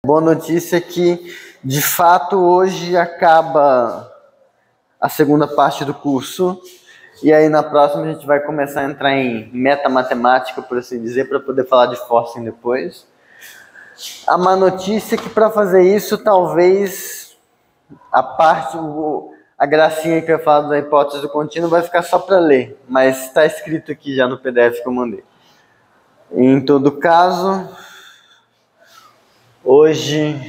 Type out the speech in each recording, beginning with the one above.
Boa notícia é que, de fato, hoje acaba a segunda parte do curso. E aí, na próxima, a gente vai começar a entrar em metamatemática, por assim dizer, para poder falar de Forcing depois. A má notícia é que, para fazer isso, talvez a gracinha que eu falo da hipótese do contínuo vai ficar só para ler. Mas está escrito aqui já no PDF que eu mandei. Em todo caso, hoje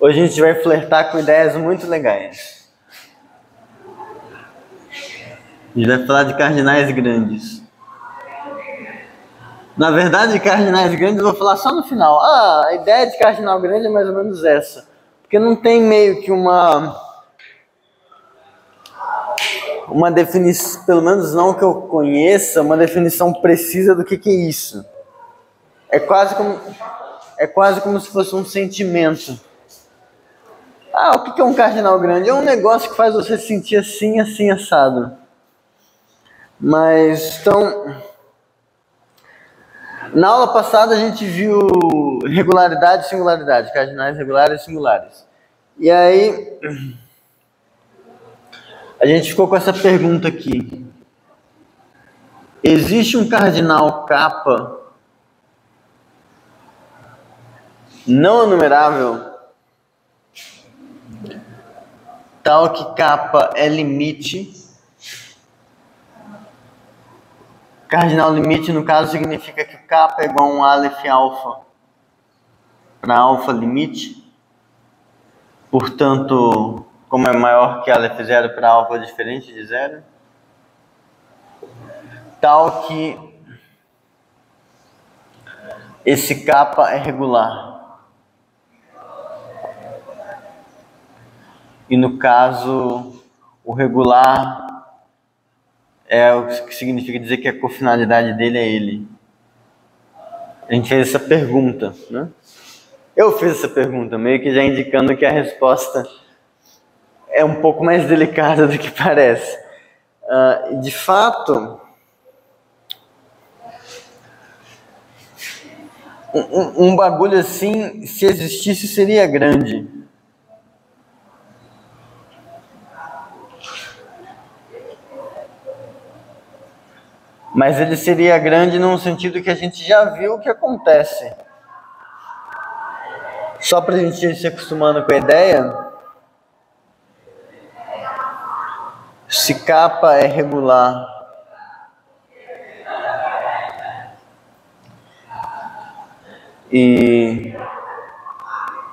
a gente vai flertar com ideias muito legais. A gente vai falar de cardinais grandes. Na verdade, cardinais grandes eu vou falar só no final. A ideia de cardinal grande é mais ou menos essa. Porque não tem meio que uma definição, pelo menos não que eu conheça, uma definição precisa do que é isso. É quase como se fosse um sentimento. O que é um cardinal grande? É um negócio que faz você sentir assim, assim, assado. Mas, então, na aula passada a gente viu regularidade e singularidade, cardinais regulares e singulares. E aí, a gente ficou com essa pergunta aqui. Existe um cardinal kappa não enumerável, tal que kappa é limite. Cardinal limite, no caso, significa que kappa é igual a um aleph alfa para alfa limite. Portanto, como é maior que aleph zero para alfa diferente de zero. Tal que esse kappa é regular. E no caso, o regular é o que significa dizer que a cofinalidade dele é ele. A gente fez essa pergunta, né? Eu fiz essa pergunta, meio que já indicando que a resposta é um pouco mais delicada do que parece. De fato, um bagulho assim, se existisse, seria grande. Mas ele seria grande num sentido que a gente já viu o que acontece. Só para a gente ir se acostumando com a ideia, se kappa é regular e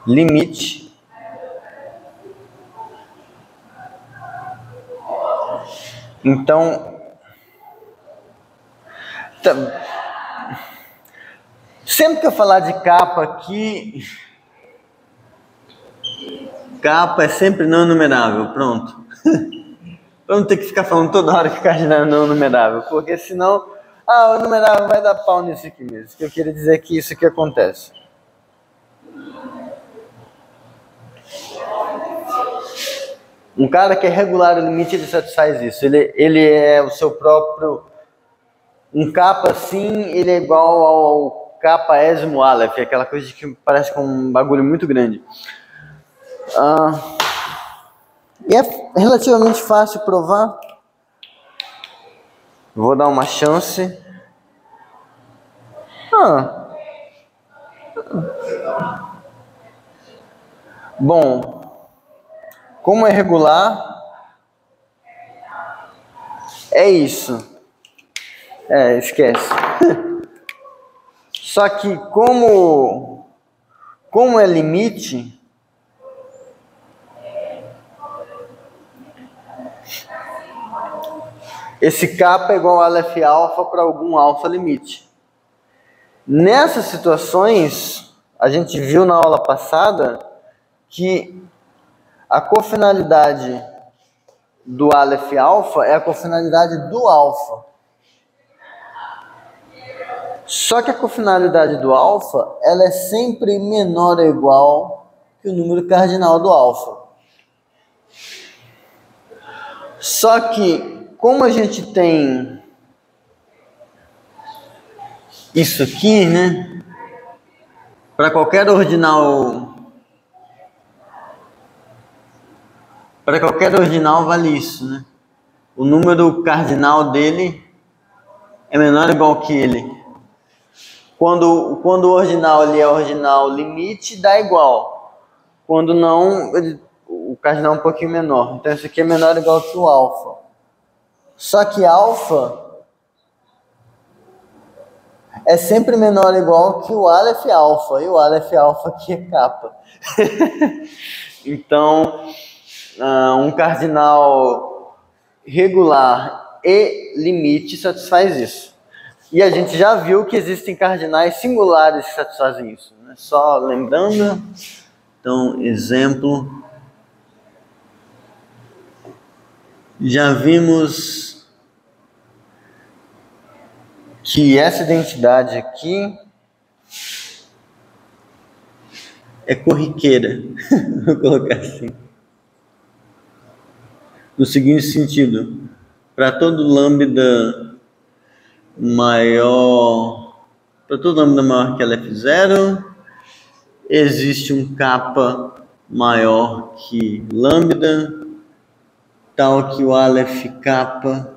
limite, então sempre que eu falar de kappa aqui, kappa é sempre não numerável, pronto. Pra não ter que ficar falando toda hora que cardinal é não numerável, porque senão, o numerável vai dar pau nisso aqui mesmo. Que eu queria dizer que isso aqui acontece. Um cara que é regular o limite, ele satisfaz isso. Ele é o seu próprio... Um kappa assim, ele é igual ao kappa ésimo aleph, aquela coisa que parece com um bagulho muito grande. E é relativamente fácil provar. Vou dar uma chance. Bom, como é regular, é isso. Esquece. Só que como é limite, esse kappa é igual a aleph alfa para algum alfa limite. Nessas situações, a gente viu na aula passada que a cofinalidade do aleph alfa é a cofinalidade do alfa. Só que a cofinalidade do alfa, ela é sempre menor ou igual que o número cardinal do alfa. Só que, como a gente tem isso aqui, né? Para qualquer ordinal vale isso, né? O número cardinal dele é menor ou igual que ele. Quando o ordinal ali é ordinal limite, dá igual. Quando não, o cardinal é um pouquinho menor. Então isso aqui é menor ou igual que o alfa. Só que alfa é sempre menor ou igual que o Aleph alfa. E o Aleph alfa aqui é kappa. Então, um cardinal regular e limite satisfaz isso. E a gente já viu que existem cardinais singulares que satisfazem isso, né? Só lembrando, então, exemplo, já vimos que essa identidade aqui é corriqueira, vou colocar assim, no seguinte sentido: para todo lambda maior que Lf0, existe um kappa maior que lambda, tal que o Aleph kappa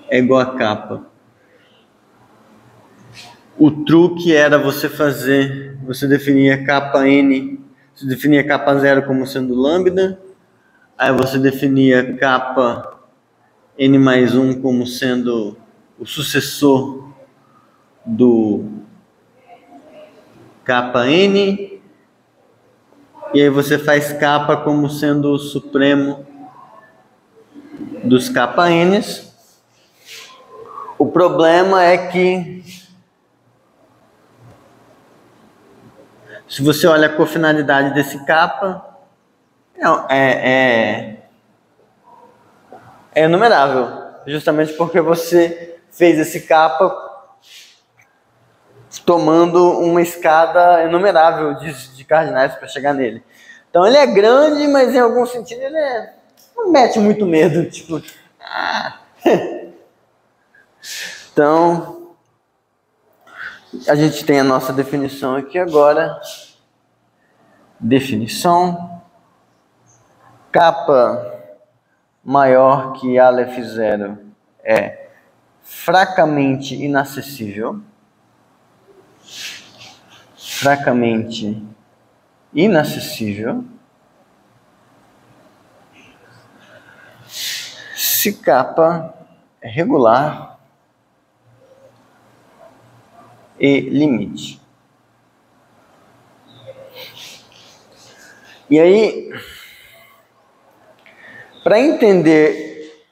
é igual a kappa. O truque era você definia kappa n, você definia kappa 0 como sendo lambda, aí você definia kappa n mais 1 como sendo o sucessor do kappa n, e aí você faz kappa como sendo o supremo dos kappa n's. O problema é que se você olha a cofinalidade desse kappa, é enumerável, justamente porque você fez esse kappa tomando uma escada enumerável de cardinais para chegar nele. Então ele é grande, mas em algum sentido ele não mete muito medo, tipo... Então, a gente tem a nossa definição aqui agora. Definição: kappa maior que Aleph 0 é fracamente inacessível. Fracamente inacessível se kappa é regular e limite. E aí, para entender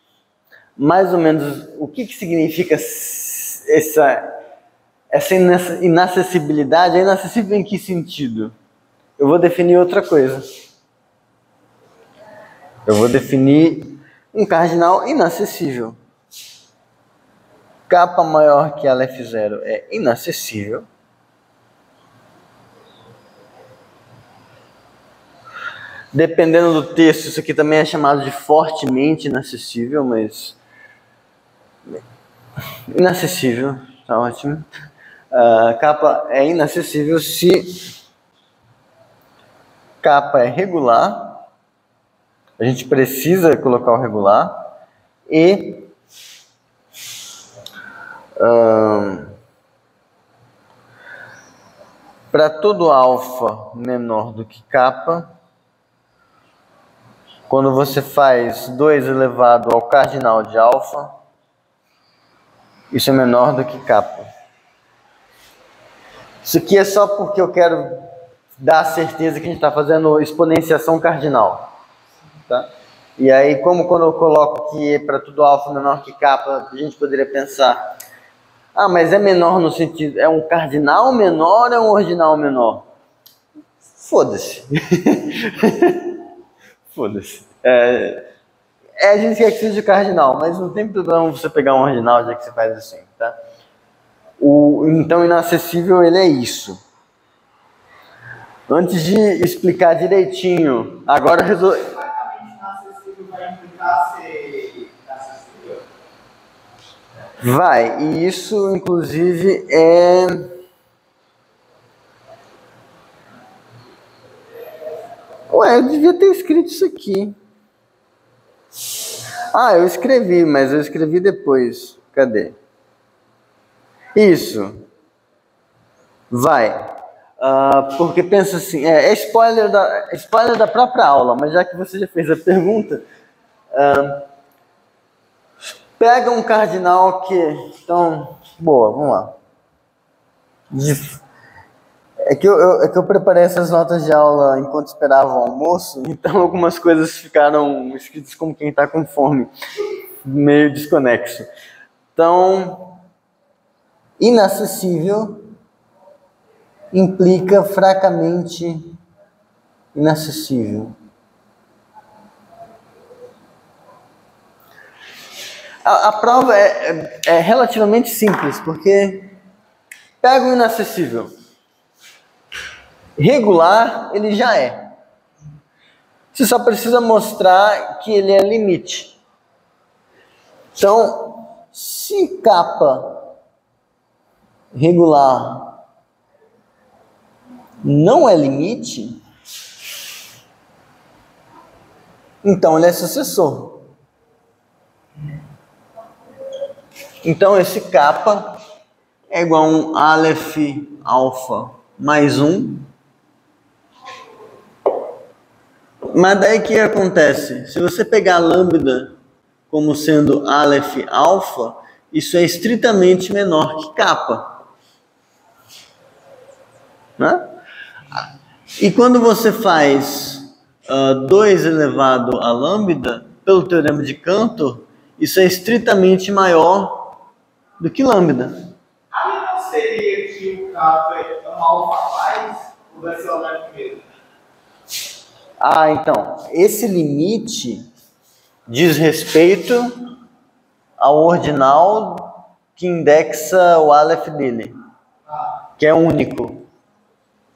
mais ou menos o que significa essa inacessibilidade, é inacessível em que sentido? Eu vou definir outra coisa. Eu vou definir um cardinal inacessível. Kappa maior que Aleph 0 é inacessível. Dependendo do texto, isso aqui também é chamado de fortemente inacessível, mas... inacessível, tá ótimo. Kappa é inacessível se kappa é regular, a gente precisa colocar o regular, e para todo alfa menor do que kappa, quando você faz 2 elevado ao cardinal de alfa, isso é menor do que kappa. Isso aqui é só porque eu quero dar a certeza que a gente está fazendo exponenciação cardinal. Tá? E aí, como quando eu coloco que para tudo alfa menor que kappa, a gente poderia pensar: mas é menor no sentido, é um cardinal menor ou é um ordinal menor? Foda-se. Foda-se. A gente quer que seja cardinal, mas não tem problema você pegar um ordinal, já que você faz assim, tá? Então, inacessível, ele é isso. Antes de explicar direitinho, agora resolve... inacessível vai implicar ser inacessível? Vai, e isso, inclusive, é Ué, eu devia ter escrito isso aqui. Ah, eu escrevi, mas eu escrevi depois. Cadê? Isso. Vai. Porque pensa assim, é spoiler da própria aula, mas já que você já fez a pergunta, pega um cardinal que... Então, boa, vamos lá. É que eu preparei essas notas de aula enquanto esperava o almoço, então algumas coisas ficaram escritas como quem está com fome, meio desconexo. Então, inacessível implica fracamente inacessível. A prova é relativamente simples, porque pega o inacessível. Regular, ele já é. Você só precisa mostrar que ele é limite. Então, se capa regular não é limite, então ele é sucessor. Então esse kappa é igual a um aleph alfa mais 1. Mas daí o que acontece? Se você pegar lambda como sendo aleph alfa, isso é estritamente menor que kappa. Né? E quando você faz 2 elevado a lambda, pelo teorema de Cantor, isso é estritamente maior do que lambda. Aí não seria que o kappa é uma alfa mais ou vai ser o aleph mesmo? Então, esse limite diz respeito ao ordinal que indexa o aleph dele, que é único.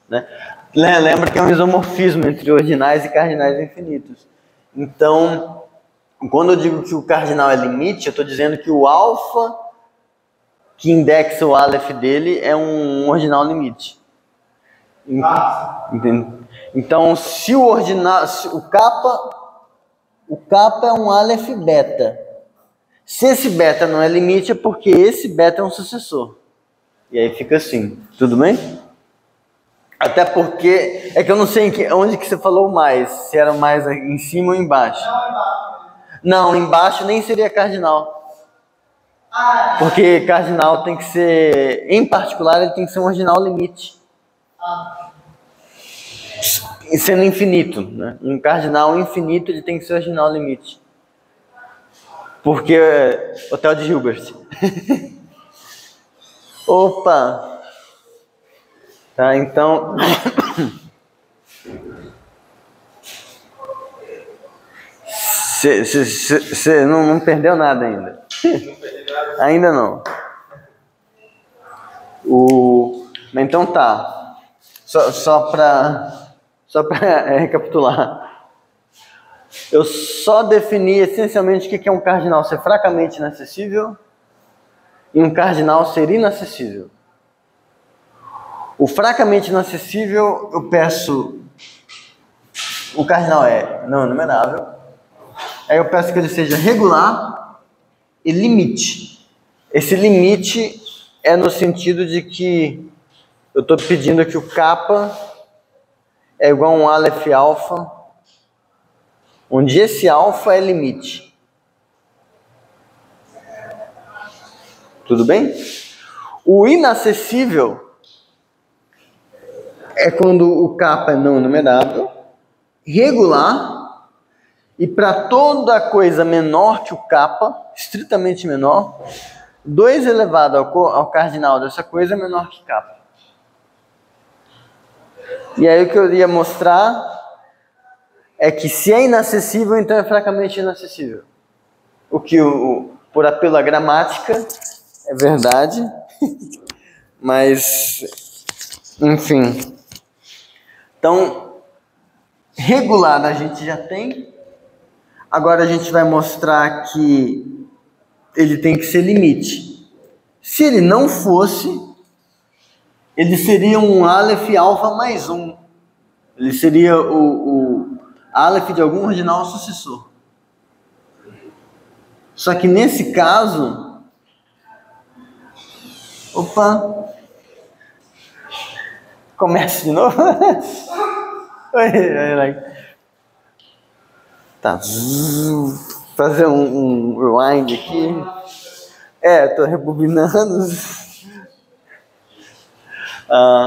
Né? Lembra que é um isomorfismo entre ordinais e cardinais infinitos. Então, quando eu digo que o cardinal é limite, eu estou dizendo que o alfa que indexa o aleph dele é um ordinal limite. Entende? Então, se o ordinal, o kappa é um aleph beta. Se esse beta não é limite, é porque esse beta é um sucessor. E aí fica assim, tudo bem? Até porque, é que eu não sei onde que você falou mais, se era mais em cima ou embaixo. Não, embaixo nem seria cardinal. Porque cardinal tem que ser, em particular, ele tem que ser um ordinal limite. E sendo infinito, né? Um cardinal infinito, ele tem que ser ordinal limite. Porque Hotel de Hilbert. Opa! Tá, então... Você não perdeu nada ainda. Ainda não. Então tá. Só para recapitular. Eu só defini essencialmente o que é um cardinal ser fracamente inacessível e um cardinal ser inacessível. O fracamente inacessível, eu peço... O cardinal é não enumerável. Aí eu peço que ele seja regular e limite. Esse limite é no sentido de que eu estou pedindo que o kappa é igual a um aleph alfa, onde esse alfa é limite. Tudo bem? O inacessível é quando o kappa é não enumerável, regular, e para toda coisa menor que o kappa, estritamente menor, 2 elevado ao cardinal dessa coisa é menor que kappa. E aí o que eu ia mostrar é que se é inacessível, então é fracamente inacessível. O que, por apelo à gramática, é verdade, mas, enfim. Então, regular a gente já tem. Agora a gente vai mostrar que ele tem que ser limite. Se ele não fosse, ele seria um aleph alfa mais 1. Ele seria o Aleph de algum ordinal sucessor. Só que nesse caso... Opa! Começa de novo. Tá. Fazer um rewind aqui. Tô rebobinando.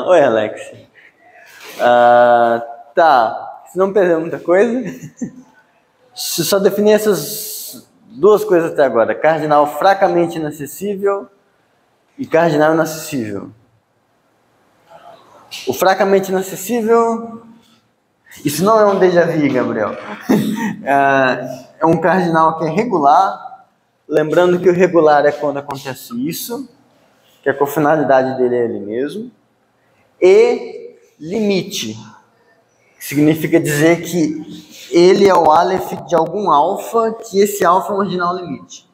Oi, Alex. Tá. Se não perder muita coisa. Só definir essas duas coisas até agora. Cardinal fracamente inacessível e cardinal inacessível. O fracamente inacessível... Isso não é um déjà vu, Gabriel. É um cardinal que é regular. Lembrando que o regular é quando acontece isso, que a cofinalidade dele é ele mesmo. E limite, que significa dizer que ele é o Aleph de algum alfa, que esse alfa é um ordinal limite.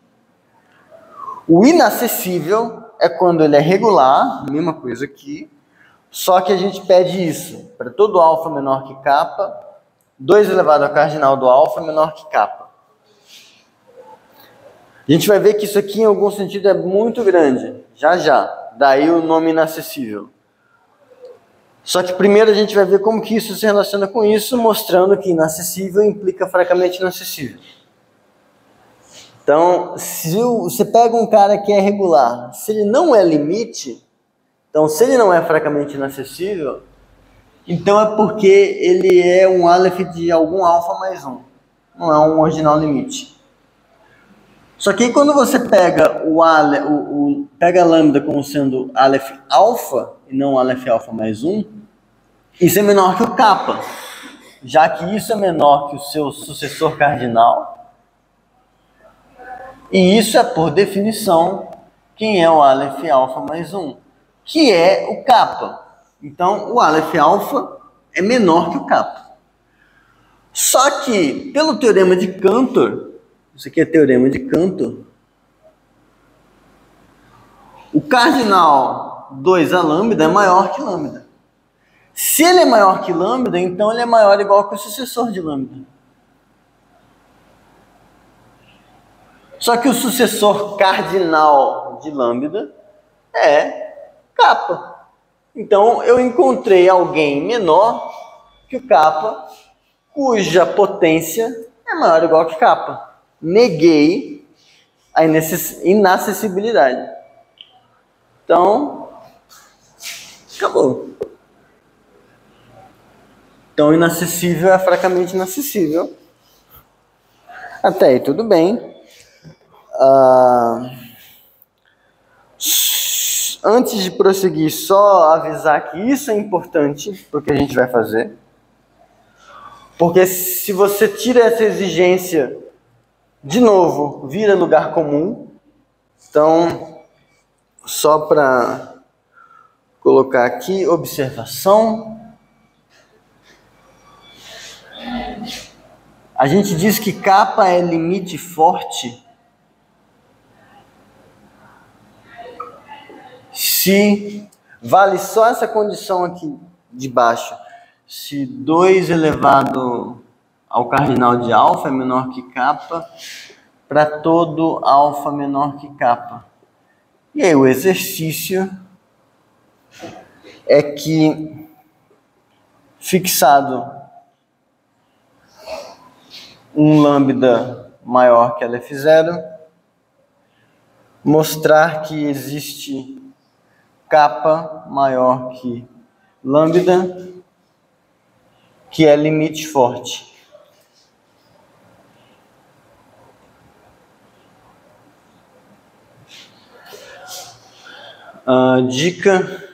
O inacessível é quando ele é regular, mesma coisa aqui, só que a gente pede isso para todo alfa menor que kappa, 2 elevado ao cardinal do alfa menor que kappa. A gente vai ver que isso aqui, em algum sentido, é muito grande, já. Daí o nome inacessível. Só que primeiro a gente vai ver como que isso se relaciona com isso, mostrando que inacessível implica fracamente inacessível. Então, se você pega um cara que é regular, se ele não é limite... Então, se ele não é fracamente inacessível, então é porque ele é um Aleph de algum alfa mais 1. Não é um ordinal limite. Só que quando você pega pega a lambda como sendo Aleph alfa, e não Aleph alfa mais 1, isso é menor que o kappa. Já que isso é menor que o seu sucessor cardinal, e isso é, por definição, quem é o Aleph alfa mais 1. Que é o kappa. Então, o Aleph alfa é menor que o kappa. Só que, pelo teorema de Cantor, isso aqui é teorema de Cantor, o cardinal 2a lambda é maior que lambda. Se ele é maior que lambda, então ele é maior ou igual que o sucessor de lambda. Só que o sucessor cardinal de lambda é kappa. Então, eu encontrei alguém menor que o kappa, cuja potência é maior ou igual que kappa. Neguei a inacessibilidade. Então, acabou. Então, inacessível é fracamente inacessível. Até aí, tudo bem. Antes de prosseguir, só avisar que isso é importante para o que a gente vai fazer. Porque se você tira essa exigência, de novo, vira lugar comum. Então, só para colocar aqui, observação. A gente diz que kappa é limite forte se vale só essa condição aqui de baixo. Se 2 elevado ao cardinal de alfa é menor que kappa, para todo alfa menor que kappa. E aí o exercício é que, fixado um lambda maior que Lf0, mostrar que existe kappa maior que lambda, que é limite forte. Dica: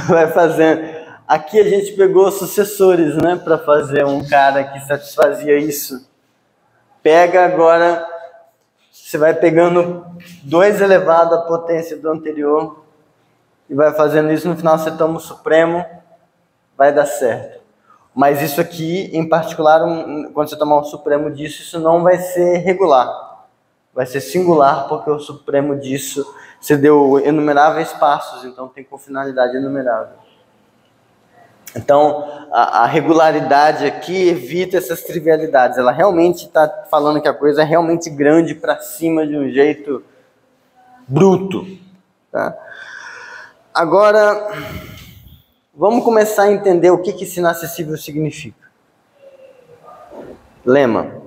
vai fazendo. Aqui a gente pegou sucessores, né, para fazer um cara que satisfazia isso. Pega agora, você vai pegando 2 elevado à potência do anterior e vai fazendo isso, no final você toma o supremo, vai dar certo. Mas isso aqui, em particular, quando você tomar o supremo disso, isso não vai ser regular. Vai ser singular, porque o supremo disso, você deu inumeráveis passos, então tem confinalidade inumerável. Então, a regularidade aqui evita essas trivialidades. Ela realmente está falando que a coisa é realmente grande para cima de um jeito bruto. Tá? Agora, vamos começar a entender o que esse inacessível significa. Lema.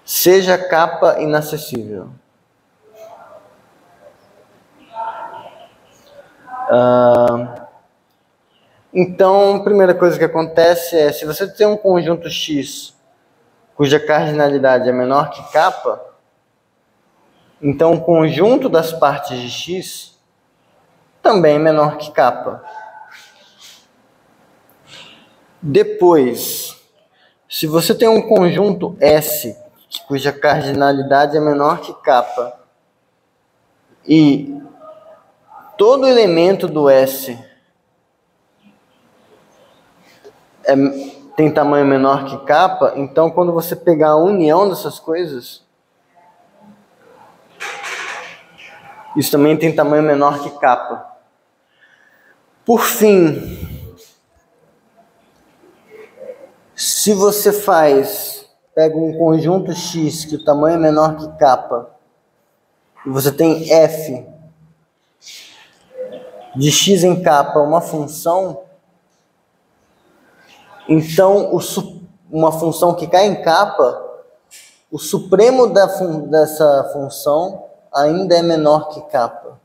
Seja capa inacessível. Então, a primeira coisa que acontece é, se você tem um conjunto X cuja cardinalidade é menor que capa, então o conjunto das partes de X também é menor que capa. Depois, se você tem um conjunto S cuja cardinalidade é menor que capa e todo elemento do S tem tamanho menor que capa, então quando você pegar a união dessas coisas, isso também tem tamanho menor que capa. Por fim, se você pega um conjunto X que o tamanho é menor que capa, e você tem F de X em capa, uma função, então uma função que cai em capa, o supremo dessa função ainda é menor que capa.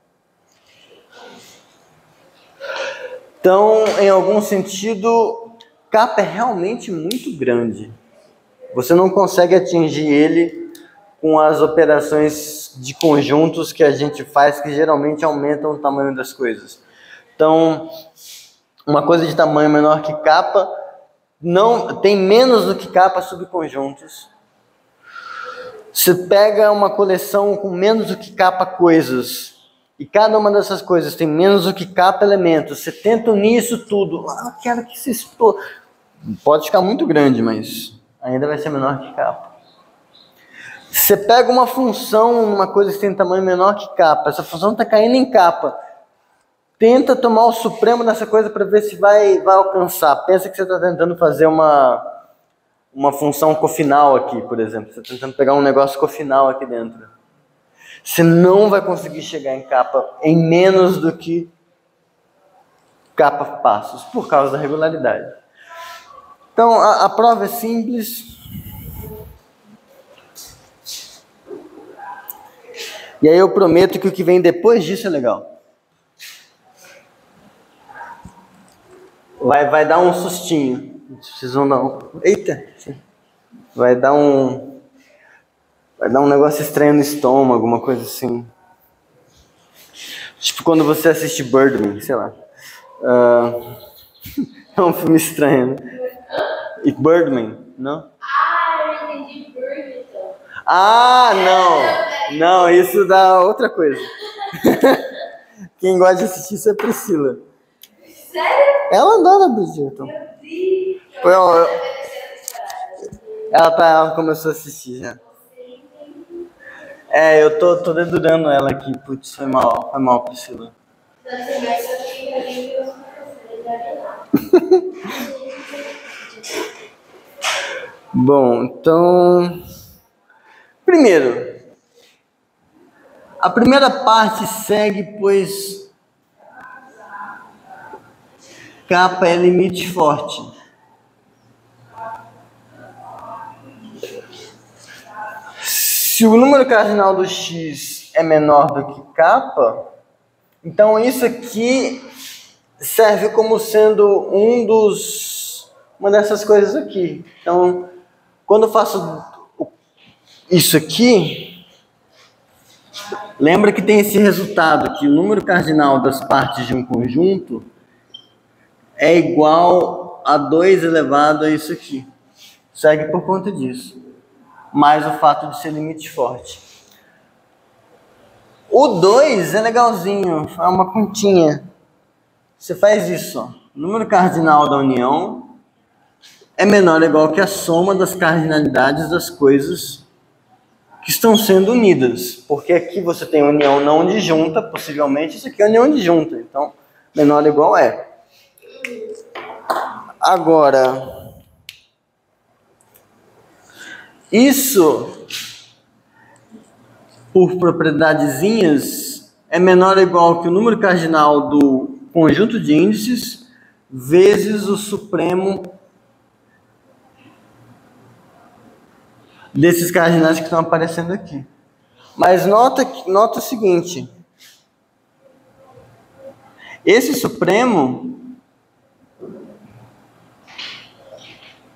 Então, em algum sentido, capa é realmente muito grande. Você não consegue atingir ele com as operações de conjuntos que a gente faz, que geralmente aumentam o tamanho das coisas. Então, uma coisa de tamanho menor que capa não tem menos do que capa subconjuntos. Você pega uma coleção com menos do que capa coisas, e cada uma dessas coisas tem menos do que capa elementos. Você tenta unir isso tudo. Quero que se exploda. Pode ficar muito grande, mas ainda vai ser menor que capa. Você pega uma função, uma coisa que tem tamanho menor que capa. Essa função está caindo em capa. Tenta tomar o supremo dessa coisa para ver se vai alcançar. Pensa que você está tentando fazer uma função cofinal aqui, por exemplo. Você está tentando pegar um negócio cofinal aqui dentro. Você não vai conseguir chegar em capa em menos do que capa passos, por causa da regularidade. Então, a prova é simples. E aí eu prometo que o que vem depois disso é legal. Vai dar um sustinho. Vocês vão dar um... Eita! Vai dar um negócio estranho no estômago, uma coisa assim. Tipo quando você assiste Birdman, sei lá. É um filme estranho, né? E Birdman, não? Eu entendi Birdman. Não! Não, isso dá outra coisa. Quem gosta de assistir isso é Priscila. Sério? Ela adora Bridgerton. Meu Deus. Ela começou a assistir já. Eu tô dedurando ela aqui. Putz, foi mal, Priscila. Bom, então... Primeiro, a primeira parte segue, pois capa é limite forte. Se o número cardinal do X é menor do que capa, então isso aqui serve como sendo uma dessas coisas aqui. Então, quando eu faço isso aqui, lembra que tem esse resultado, que o número cardinal das partes de um conjunto é igual a 2 elevado a isso aqui. Segue por conta disso. Mais o fato de ser limite forte. O 2 é legalzinho, é uma continha. Você faz isso, ó. o número cardinal da união é menor ou igual que a soma das cardinalidades das coisas que estão sendo unidas. Porque aqui você tem união não disjunta, possivelmente isso aqui é união disjunta. Então, menor ou igual é. Agora, isso, por propriedadezinhas, é menor ou igual que o número cardinal do conjunto de índices vezes o supremo desses cardinais que estão aparecendo aqui. Mas nota o seguinte, esse supremo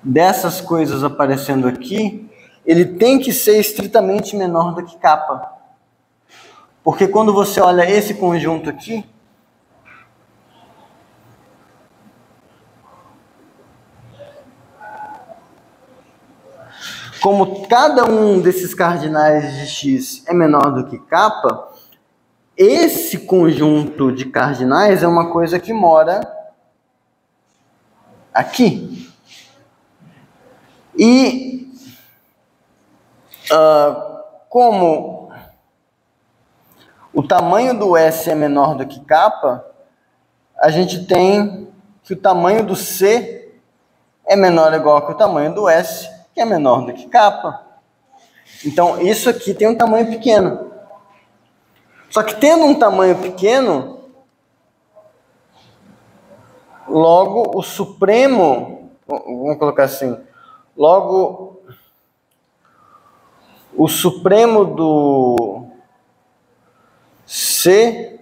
dessas coisas aparecendo aqui, ele tem que ser estritamente menor do que kappa. Porque quando você olha esse conjunto aqui, como cada um desses cardinais de x é menor do que kappa, esse conjunto de cardinais é uma coisa que mora aqui. E como o tamanho do S é menor do que kappa, a gente tem que o tamanho do C é menor ou igual que o tamanho do S, que é menor do que kappa. Então, isso aqui tem um tamanho pequeno. Só que tendo um tamanho pequeno, logo o supremo, vamos colocar assim, logo o supremo do C,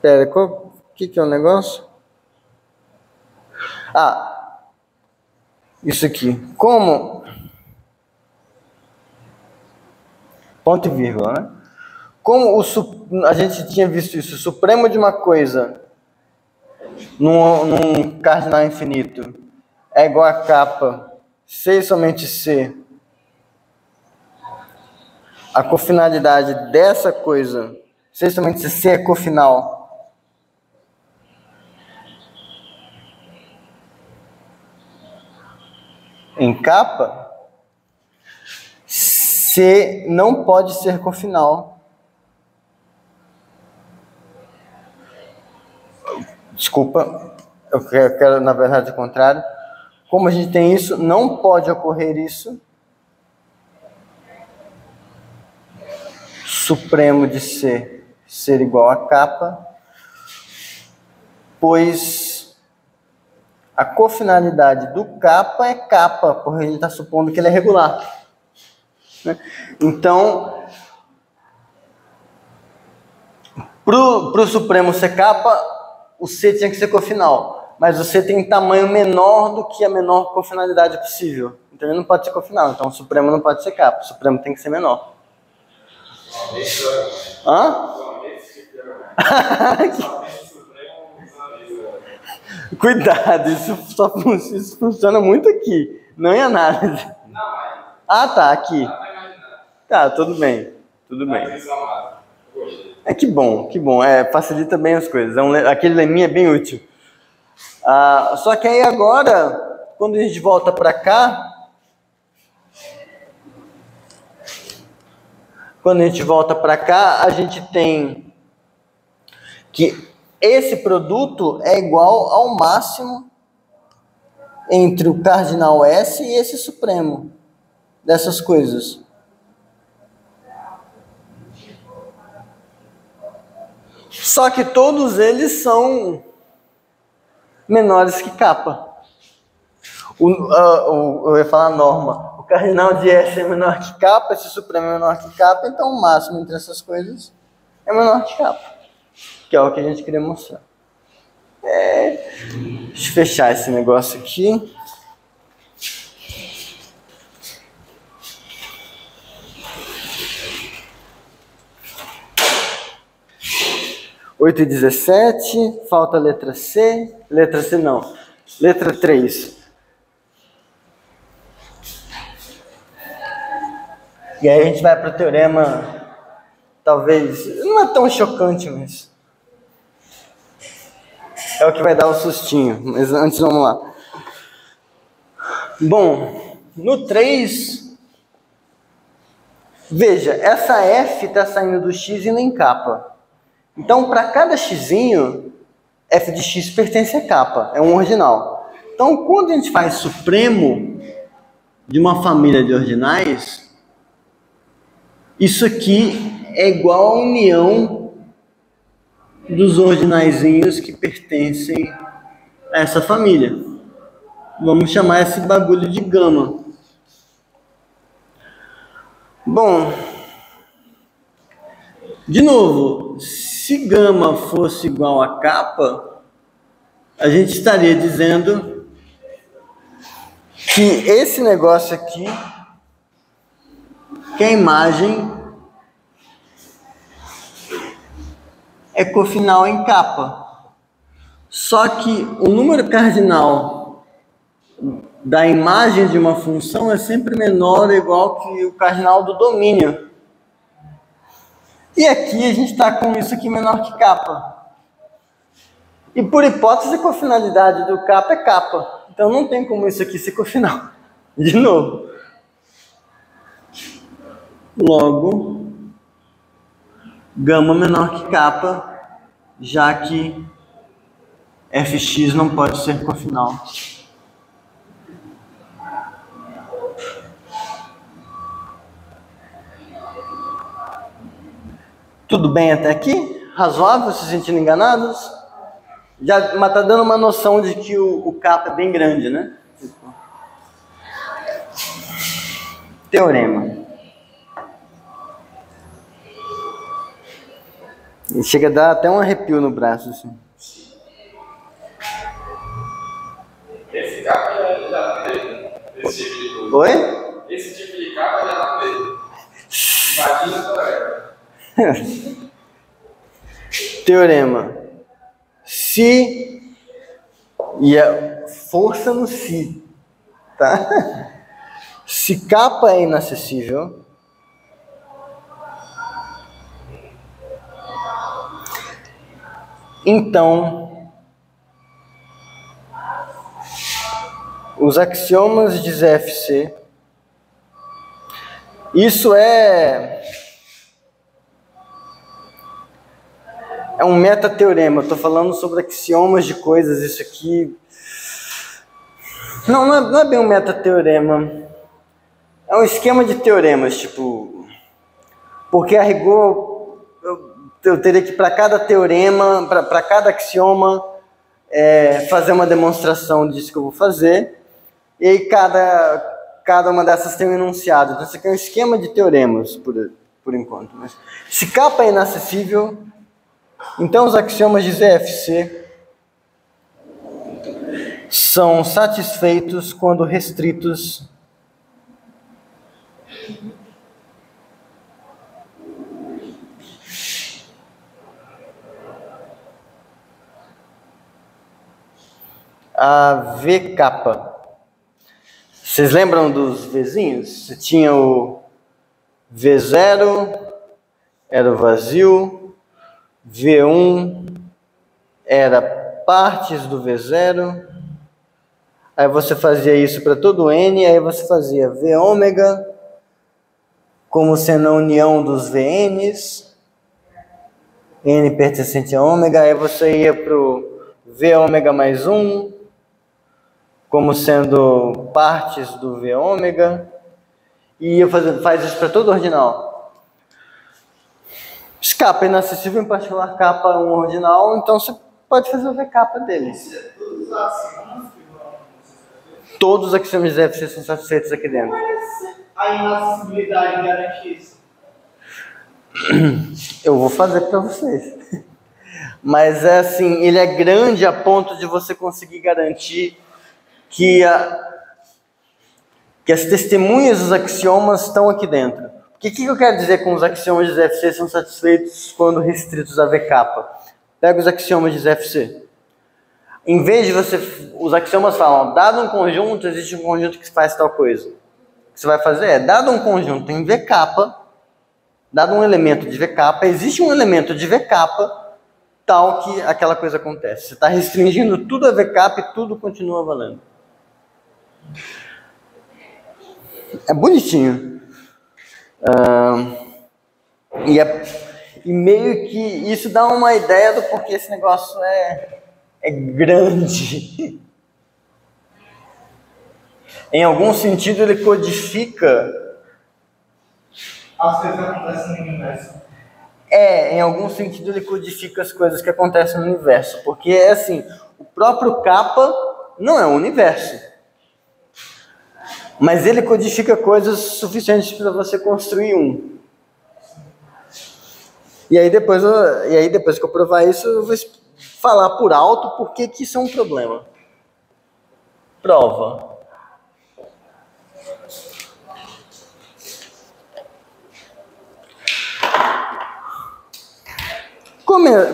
pera, o que é o negócio? Isso aqui, como ponto e vírgula, né? Como a gente tinha visto isso, o supremo de uma coisa num cardinal infinito é igual a kappa, C e somente C. A cofinalidade dessa coisa, C e somente C é cofinal. Em kappa, C não pode ser cofinal. Desculpa, eu quero na verdade o contrário. Como a gente tem isso, não pode ocorrer isso. Supremo de C ser igual a kappa, pois a cofinalidade do kappa é kappa, porque a gente está supondo que ele é regular. Então, para o supremo ser kappa, o C tinha que ser cofinal, mas o C tem tamanho menor do que a menor cofinalidade possível. Então ele não pode ser cofinal, então o supremo não pode ser kappa, o supremo tem que ser menor. Hã? Cuidado, isso funciona muito aqui, não em análise. Tá, aqui. Tá, tudo bem. Que bom. Facilita bem as coisas. Aquele leminha é bem útil. Só que aí agora, quando a gente volta para cá, a gente tem que esse produto é igual ao máximo entre o cardinal S e esse supremo dessas coisas. Só que todos eles são menores que kappa. Eu ia falar norma. O cardinal de S é menor que kappa, esse supremo é menor que kappa, então o máximo entre essas coisas é menor que kappa. Que é o que a gente queria mostrar. Deixa eu fechar esse negócio aqui. Oito e 17, falta a letra C. Letra C não. Letra 3. E aí a gente vai para o teorema, talvez, não é tão chocante, mas é é o que vai dar o sustinho. Mas antes, vamos lá. Bom, no 3, veja, essa F está saindo do X e nem capa. Então, para cada xzinho, F de X pertence a capa, é um ordinal. Então, quando a gente faz supremo de uma família de ordinais, isso aqui é igual à união dos ordinaizinhos que pertencem a essa família. Vamos chamar esse bagulho de gama. Bom, de novo, se gama fosse igual a capa, a gente estaria dizendo que esse negócio aqui, que a imagem é cofinal em capa. Só que o número cardinal da imagem de uma função é sempre menor ou igual que o cardinal do domínio. E aqui a gente está com isso aqui menor que capa. E por hipótese, a cofinalidade do capa é capa. Então não tem como isso aqui ser cofinal. De novo. Logo, gama menor que capa, já que fx não pode ser cofinal. Tudo bem até aqui? Razoável? Se sentindo enganados? Mas tá dando uma noção de que o capa é bem grande, né? Teorema. E chega a dar até um arrepio no braço, assim. Esse capa já dá medo. Esse tipo de coisa. Oi? Esse tipo de capa já dá medo. Imagina a colega. Teorema. Se e a força no se, tá? Se capa é inacessível, então os axiomas de ZFC, isso é um metateorema. Eu estou falando sobre axiomas de coisas. Isso aqui não é bem um metateorema. É um esquema de teoremas, tipo, porque a rigor eu teria que, para cada teorema, para cada axioma, fazer uma demonstração disso que eu vou fazer. E aí cada uma dessas tem um enunciado. Então isso aqui é um esquema de teoremas, por enquanto. Mas, se capa é inacessível, então os axiomas de ZFC são satisfeitos quando restritos a V capa. Vocês lembram dos Vzinhos? Você tinha o V0, era o vazio, V1 era partes do V0, aí você fazia isso para todo N, aí você fazia V ômega como sendo a união dos VNs, N pertencente a ômega, aí você ia para o V ômega mais 1, como sendo partes do V ômega, e faz isso para todo ordinal. Se capa é inacessível, em particular capa é um ordinal, então você pode fazer o V capa deles. Todos os axiomas de ZFC são satisfeitos aqui dentro. Mas a inacessibilidade garante isso. Eu vou fazer para vocês. Mas é assim, ele é grande a ponto de você conseguir garantir que as testemunhas dos axiomas estão aqui dentro. O que eu quero dizer com os axiomas de ZFC são satisfeitos quando restritos a V capa? Pega os axiomas de ZFC. Em vez de os axiomas falam, dado um conjunto, existe um conjunto que faz tal coisa. O que você vai fazer é, dado um conjunto em V capa, dado um elemento de V capa, existe um elemento de V capa tal que aquela coisa acontece. Você está restringindo tudo a VCAP e tudo continua valendo. É bonitinho. E meio que isso dá uma ideia do porquê esse negócio é grande. Em algum sentido, ele codifica. As coisas acontecem no universo. Em algum sentido, ele codifica as coisas que acontecem no universo. Porque é assim: o próprio kappa não é o universo. Mas ele codifica coisas suficientes para você construir um. E aí depois que eu provar isso, eu vou falar por alto por que isso é um problema. Prova.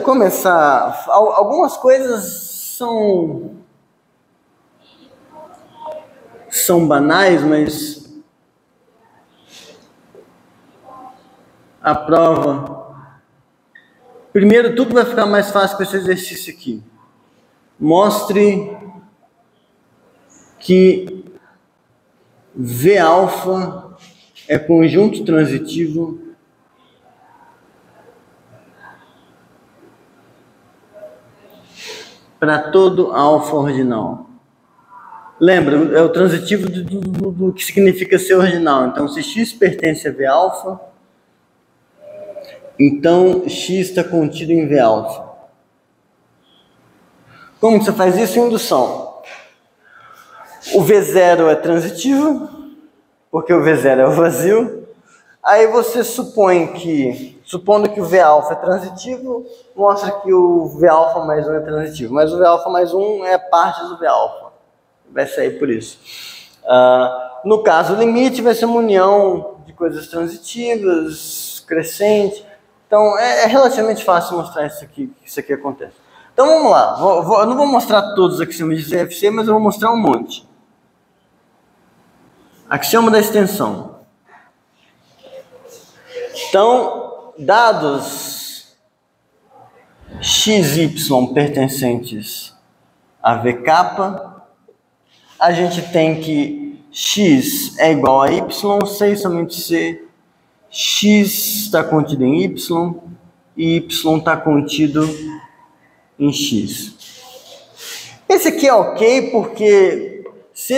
Começar. Algumas coisas são banais, mas a prova. Primeiro, tudo vai ficar mais fácil com esse exercício aqui. Mostre que V-alfa é conjunto transitivo para todo alfa ordinal. Lembra, é o transitivo do que significa ser ordinal. Então, se x pertence a V-alfa, então x está contido em V-alfa. Como que você faz isso? Em indução. O V0 é transitivo, porque o V0 é o vazio. Aí você supõe que, supondo que o V-alfa é transitivo, mostra que o V-alfa mais 1 é transitivo. Mas o V-alfa mais 1 é parte do V-alfa. Vai sair por isso. No caso, o limite vai ser uma união de coisas transitivas, crescente. Então, é relativamente fácil mostrar isso aqui, que isso aqui acontece. Então, vamos lá. Eu não vou mostrar todos os axiomas de CFC, mas eu vou mostrar um monte. Axioma da extensão. Então, dados x, y pertencentes a VK, a gente tem que x é igual a y, C e somente C. X está contido em y e y está contido em x. Esse aqui é ok porque se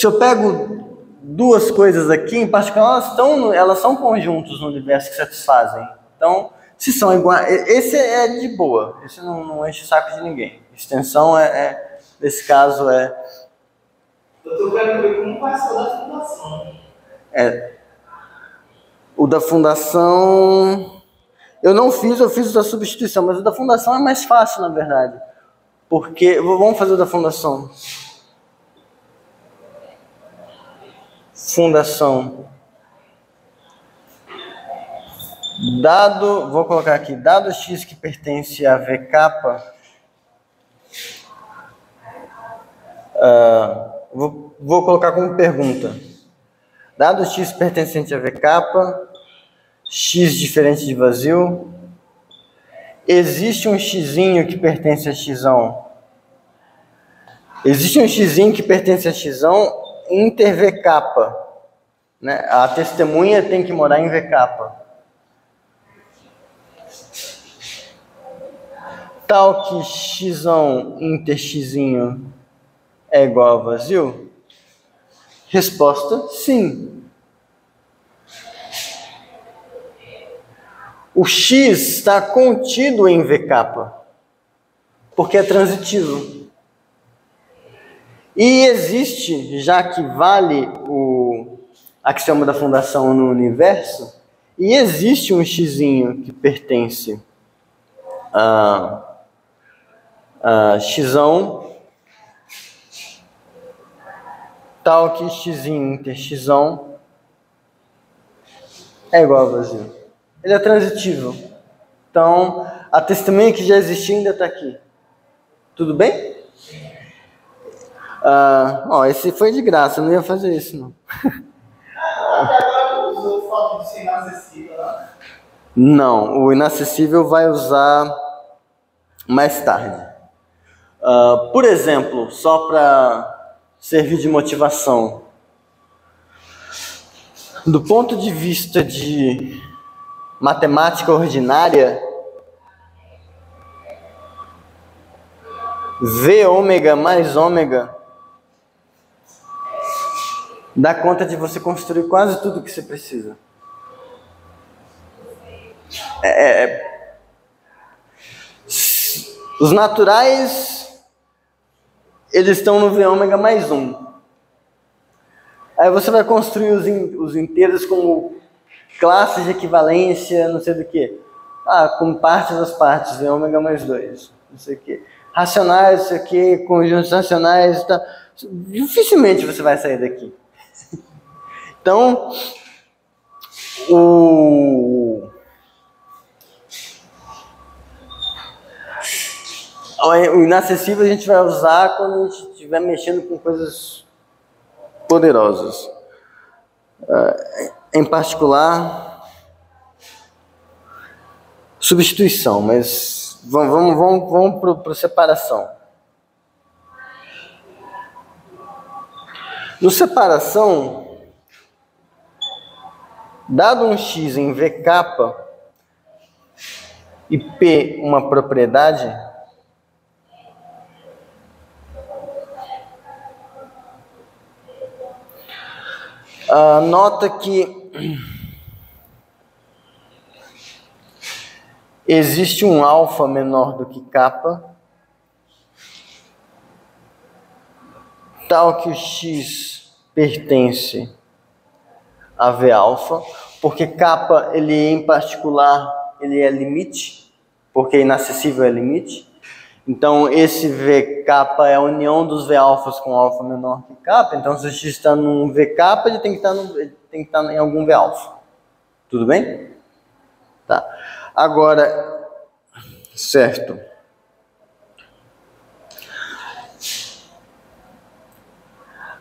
eu pego duas coisas aqui, em particular, elas são conjuntos no universo que satisfazem. Então, se são iguais, esse é de boa, esse não enche o saco de ninguém. Extensão nesse caso Eu estou querendo ver como passou da fundação. O da fundação eu fiz o da substituição, mas o da fundação é mais fácil, na verdade. Porque, vamos fazer o da fundação. Fundação. Vou colocar aqui, dado x que pertence a VK, vou colocar como pergunta. Dado x pertencente a VK, x diferente de vazio, existe um xzinho que pertence a xão. Existe um xzinho que pertence a xão inter VK, né? A testemunha tem que morar em VK. Tal que xão inter xzinho é igual a vazio? Resposta, sim. O x está contido em VK, porque é transitivo. E existe, já que vale o axioma da fundação no universo, e existe um xzinho que pertence a xão, tal que xzinho inter xão é igual a vazio. Ele é transitivo. Então, a testemunha que já existia ainda está aqui. Tudo bem? Esse foi de graça, eu não ia fazer isso, não. Até agora usou foto de ser inacessível, né? Não, o inacessível vai usar mais tarde. Por exemplo, só para servir de motivação, do ponto de vista de matemática ordinária, V ômega mais ômega dá conta de você construir quase tudo que você precisa. Os naturais, eles estão no V ômega mais 1. Aí você vai construir os inteiros como classes de equivalência, não sei do que. Com partes das partes, V ômega mais 2, não sei o que. Racionais, não sei o que, conjuntos racionais, tá. Dificilmente você vai sair daqui. Então, o inacessível a gente vai usar quando a gente estiver mexendo com coisas poderosas. Em particular, substituição, mas vamos para separação. No separação, dado um x em VK e P uma propriedade, nota que existe um alfa menor do que K, tal que o x pertence a V alfa, porque K, ele em particular, ele é limite, porque inacessível é limite. Então, esse VK é a união dos V alfas com alfa menor que K. Então, se o x está num VK, ele tem que estar em algum V alfa. Tudo bem? Tá. Agora, certo.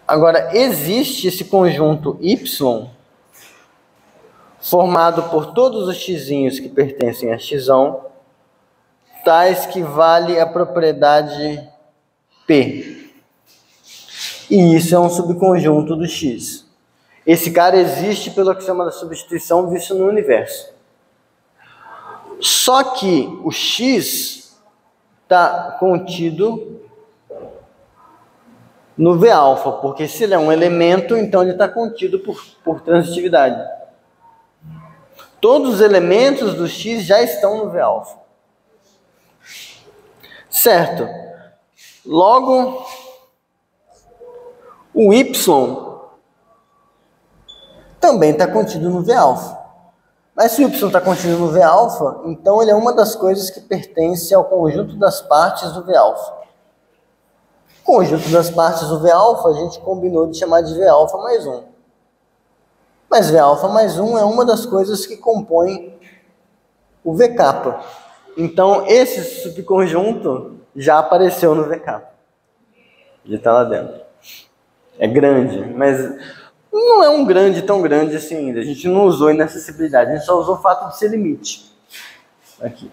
Agora, existe esse conjunto Y formado por todos os x'inhos que pertencem a xão, tais que vale a propriedade P. E isso é um subconjunto do X. Esse cara existe pelo que se chama de substituição visto no universo. Só que o X está contido no V alfa, porque se ele é um elemento, então ele está contido por transitividade. Todos os elementos do X já estão no V alfa. Certo. Logo, o Y também está contido no V alfa. Mas se o Y está contido no V alfa, então ele é uma das coisas que pertence ao conjunto das partes do V alfa. O conjunto das partes do V alfa a gente combinou de chamar de V alfa mais 1. Mas V alfa mais 1 é uma das coisas que compõem o VK. Então, esse subconjunto já apareceu no VK. Já está lá dentro. É grande, mas não é um grande tão grande assim ainda. A gente não usou inacessibilidade, a gente só usou o fato de ser limite. Aqui.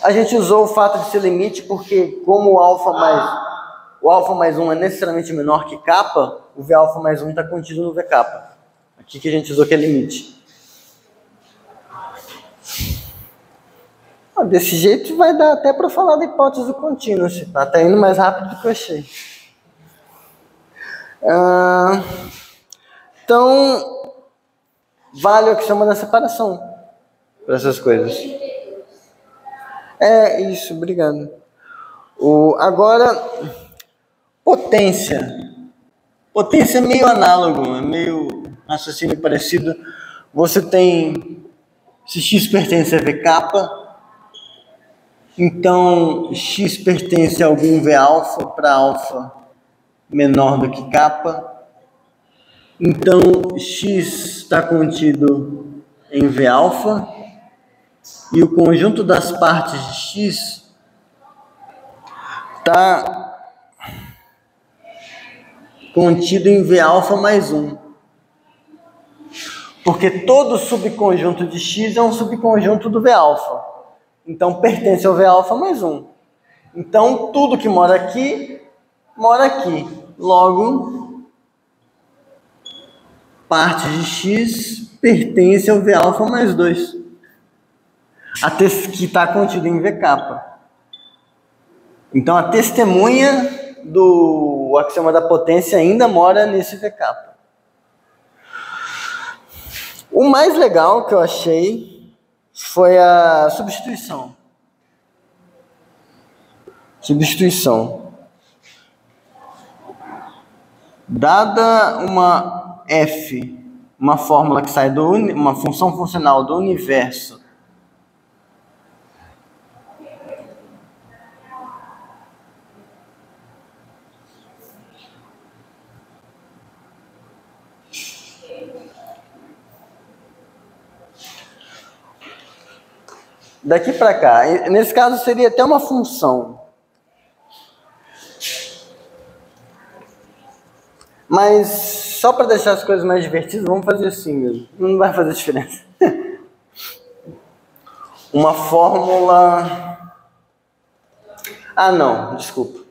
A gente usou o fato de ser limite porque, como o alfa mais 1 é necessariamente menor que K, o V alfa mais 1 está contido no VK. Aqui que a gente usou que é limite. Desse jeito vai dar até para falar da hipótese do contínuo. Está até indo mais rápido do que eu achei. Então, vale o que chama da separação para essas coisas. É isso, obrigado. Agora, potência. Potência é meio análogo, é meio raciocínio parecido. Você tem, se x pertence a VK, então x pertence a algum V alfa para alfa menor do que K. Então x está contido em V alfa e o conjunto das partes de x está contido em V alfa mais 1. Porque todo subconjunto de X é um subconjunto do V-alfa. Então, pertence ao V-alfa mais 1. Então, tudo que mora aqui, mora aqui. Logo, parte de X pertence ao V-alfa mais 2. Que está contido em VK. Então, a testemunha do axioma da potência ainda mora nesse VK. O mais legal que eu achei foi a substituição. Dada uma f, uma fórmula que sai uma função funcional do universo daqui para cá, nesse caso seria até uma função. Mas só para deixar as coisas mais divertidas, vamos fazer assim mesmo. Não vai fazer diferença. Uma fórmula... Ah, não, desculpa.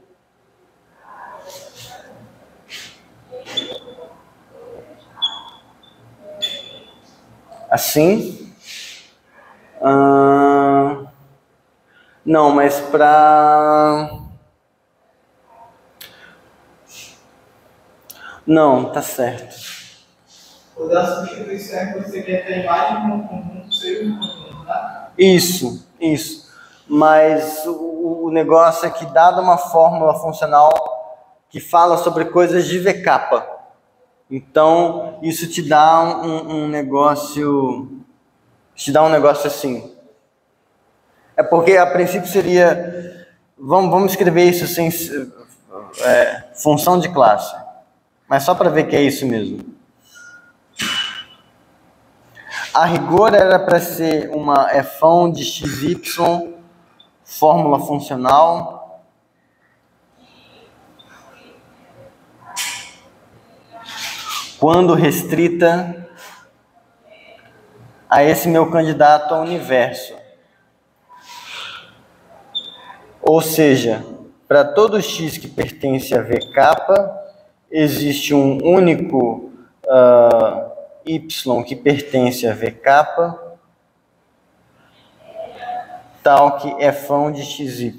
Assim... Não, mas para... Não, tá certo. O da substituição você quer ter a imagem no conjunto, ser um conjunto, tá? Isso. Mas o negócio é que, dada uma fórmula funcional que fala sobre coisas de VK, então isso te dá um negócio... Te dá um negócio assim. É porque a princípio seria... Vamos escrever isso sem... função de classe. Mas só para ver que é isso mesmo. A rigor era para ser uma fão de xy, fórmula funcional. Quando restrita a esse meu candidato ao universo. Ou seja, para todo x que pertence a VK, existe um único y que pertence a VK, tal que é fão de xy.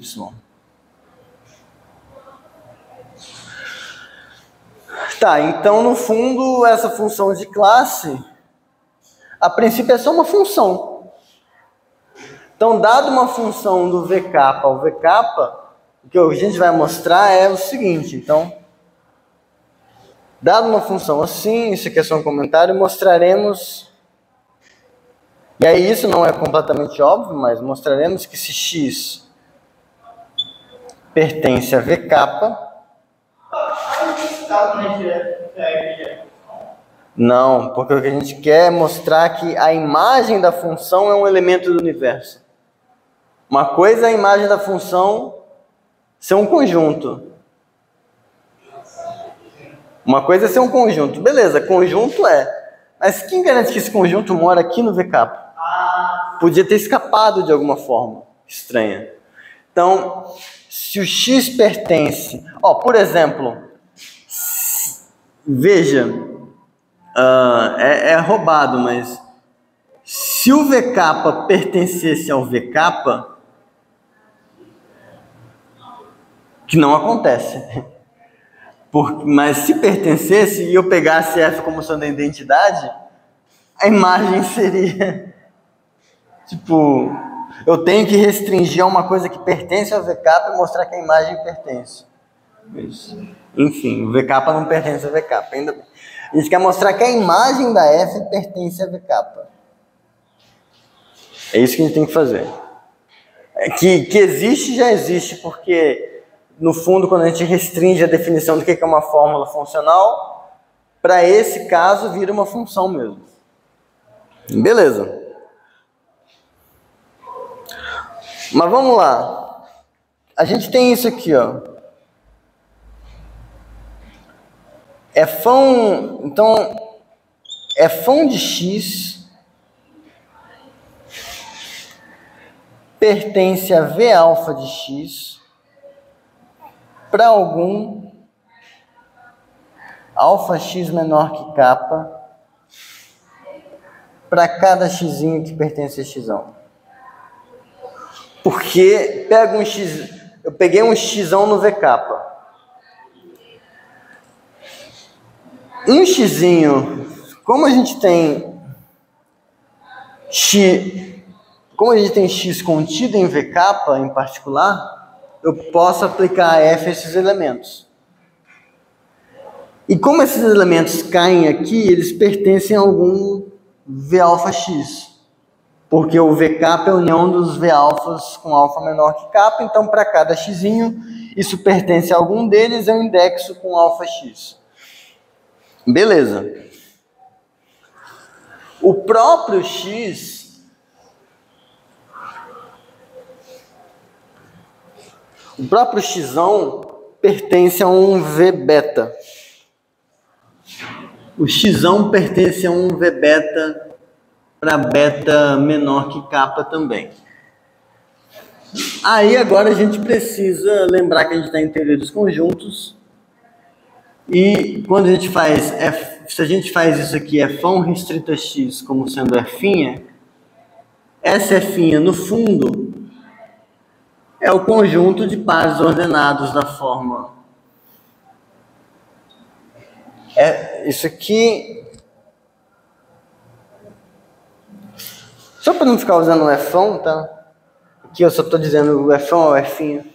Tá, então no fundo essa função de classe, a princípio é só uma função. Então, dado uma função do VK ao VK, o que a gente vai mostrar é o seguinte. Então, dado uma função assim, isso aqui é só um comentário, mostraremos... E aí isso não é completamente óbvio, mas mostraremos que se x pertence a VK... Não, porque o que a gente quer é mostrar que a imagem da função é um elemento do universo. Uma coisa é a imagem da função ser um conjunto. Uma coisa é ser um conjunto. Beleza, conjunto é. Mas quem garante que esse conjunto mora aqui no VK? Podia ter escapado de alguma forma estranha. Então, se o x pertence... por exemplo, veja, é roubado, mas se o VK pertencesse ao VK, que não acontece. Mas se pertencesse e eu pegasse F como sendo a identidade, a imagem seria... Tipo, eu tenho que restringir a uma coisa que pertence ao VK para mostrar que a imagem pertence. Isso. Enfim, o VK não pertence ao VK, ainda bem. A gente quer mostrar que a imagem da F pertence a VK. É isso que a gente tem que fazer. Que existe, já existe, porque, no fundo, quando a gente restringe a definição do que é uma fórmula funcional, para esse caso, vira uma função mesmo. Beleza. Mas vamos lá. A gente tem isso aqui, ó. É fão... Então, f de x pertence a v alfa de x para algum alfa x menor que k para cada x que pertence a x. Porque eu peguei um x no VK. Um x, como a gente tem x contido em VK em particular, eu posso aplicar a f a esses elementos. E como esses elementos caem aqui, eles pertencem a algum V alfa x. Porque o VK é a união dos V alfas com alfa menor que K, então para cada x, isso pertence a algum deles, é um indexo com alfa x. Beleza. O próprio x pertence a um V beta. O x pertence a um V beta para beta menor que K também. Aí agora a gente precisa lembrar que a gente está em teoria dos conjuntos. E quando a gente faz se a gente faz isso aqui, f restrito a x como sendo f', essa f' no fundo é o conjunto de pares ordenados da forma. Isso aqui, só para não ficar usando o f', tá? Aqui eu só estou dizendo o f' ou f'.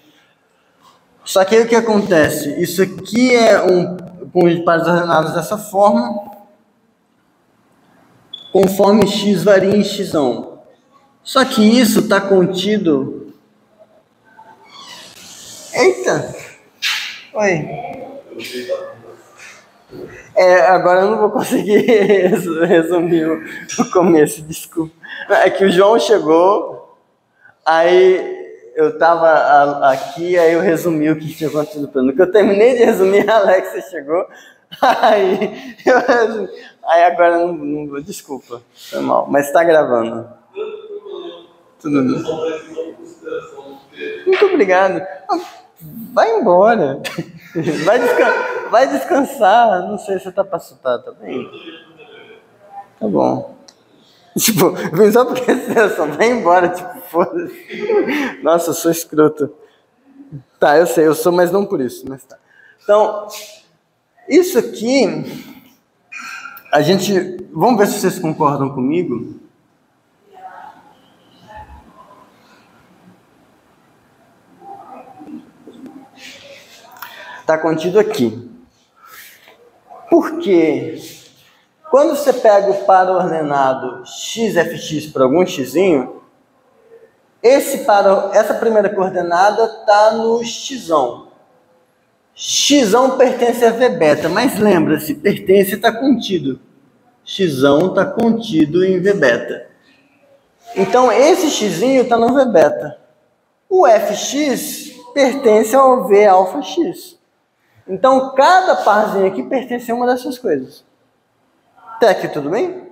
Só que aí o que acontece? Isso aqui é um conjunto de pares ordenados dessa forma, conforme x varia em x. Só que isso está contido... Eita! Oi. Agora eu não vou conseguir resumir o começo, desculpa. É que o João chegou, aí eu estava aqui, aí eu resumi o que tinha acontecido. No que eu terminei de resumir, a Alexia chegou, aí eu resumi. Aí agora eu não vou, desculpa, foi mal, mas está gravando. Tudo bem. Muito obrigado. Vai embora. Vai descansar. Não sei se você tá para soltar, tá bem? Tá bom. Tipo, vem só porque você só vai embora, tipo, foda-se. Nossa, eu sou escroto. Tá, eu sei, eu sou, mas não por isso, mas tá. Então, isso aqui, vamos ver se vocês concordam comigo. Está contido aqui. Porque quando você pega o par ordenado xfx para algum x, essa primeira coordenada está no x. X pertence a V beta, mas lembra-se, pertence está contido. X está contido em V beta. Então esse x está no V beta. O fx pertence ao V alfa x. Então, cada parzinho aqui pertence a uma dessas coisas. Até aqui tudo bem?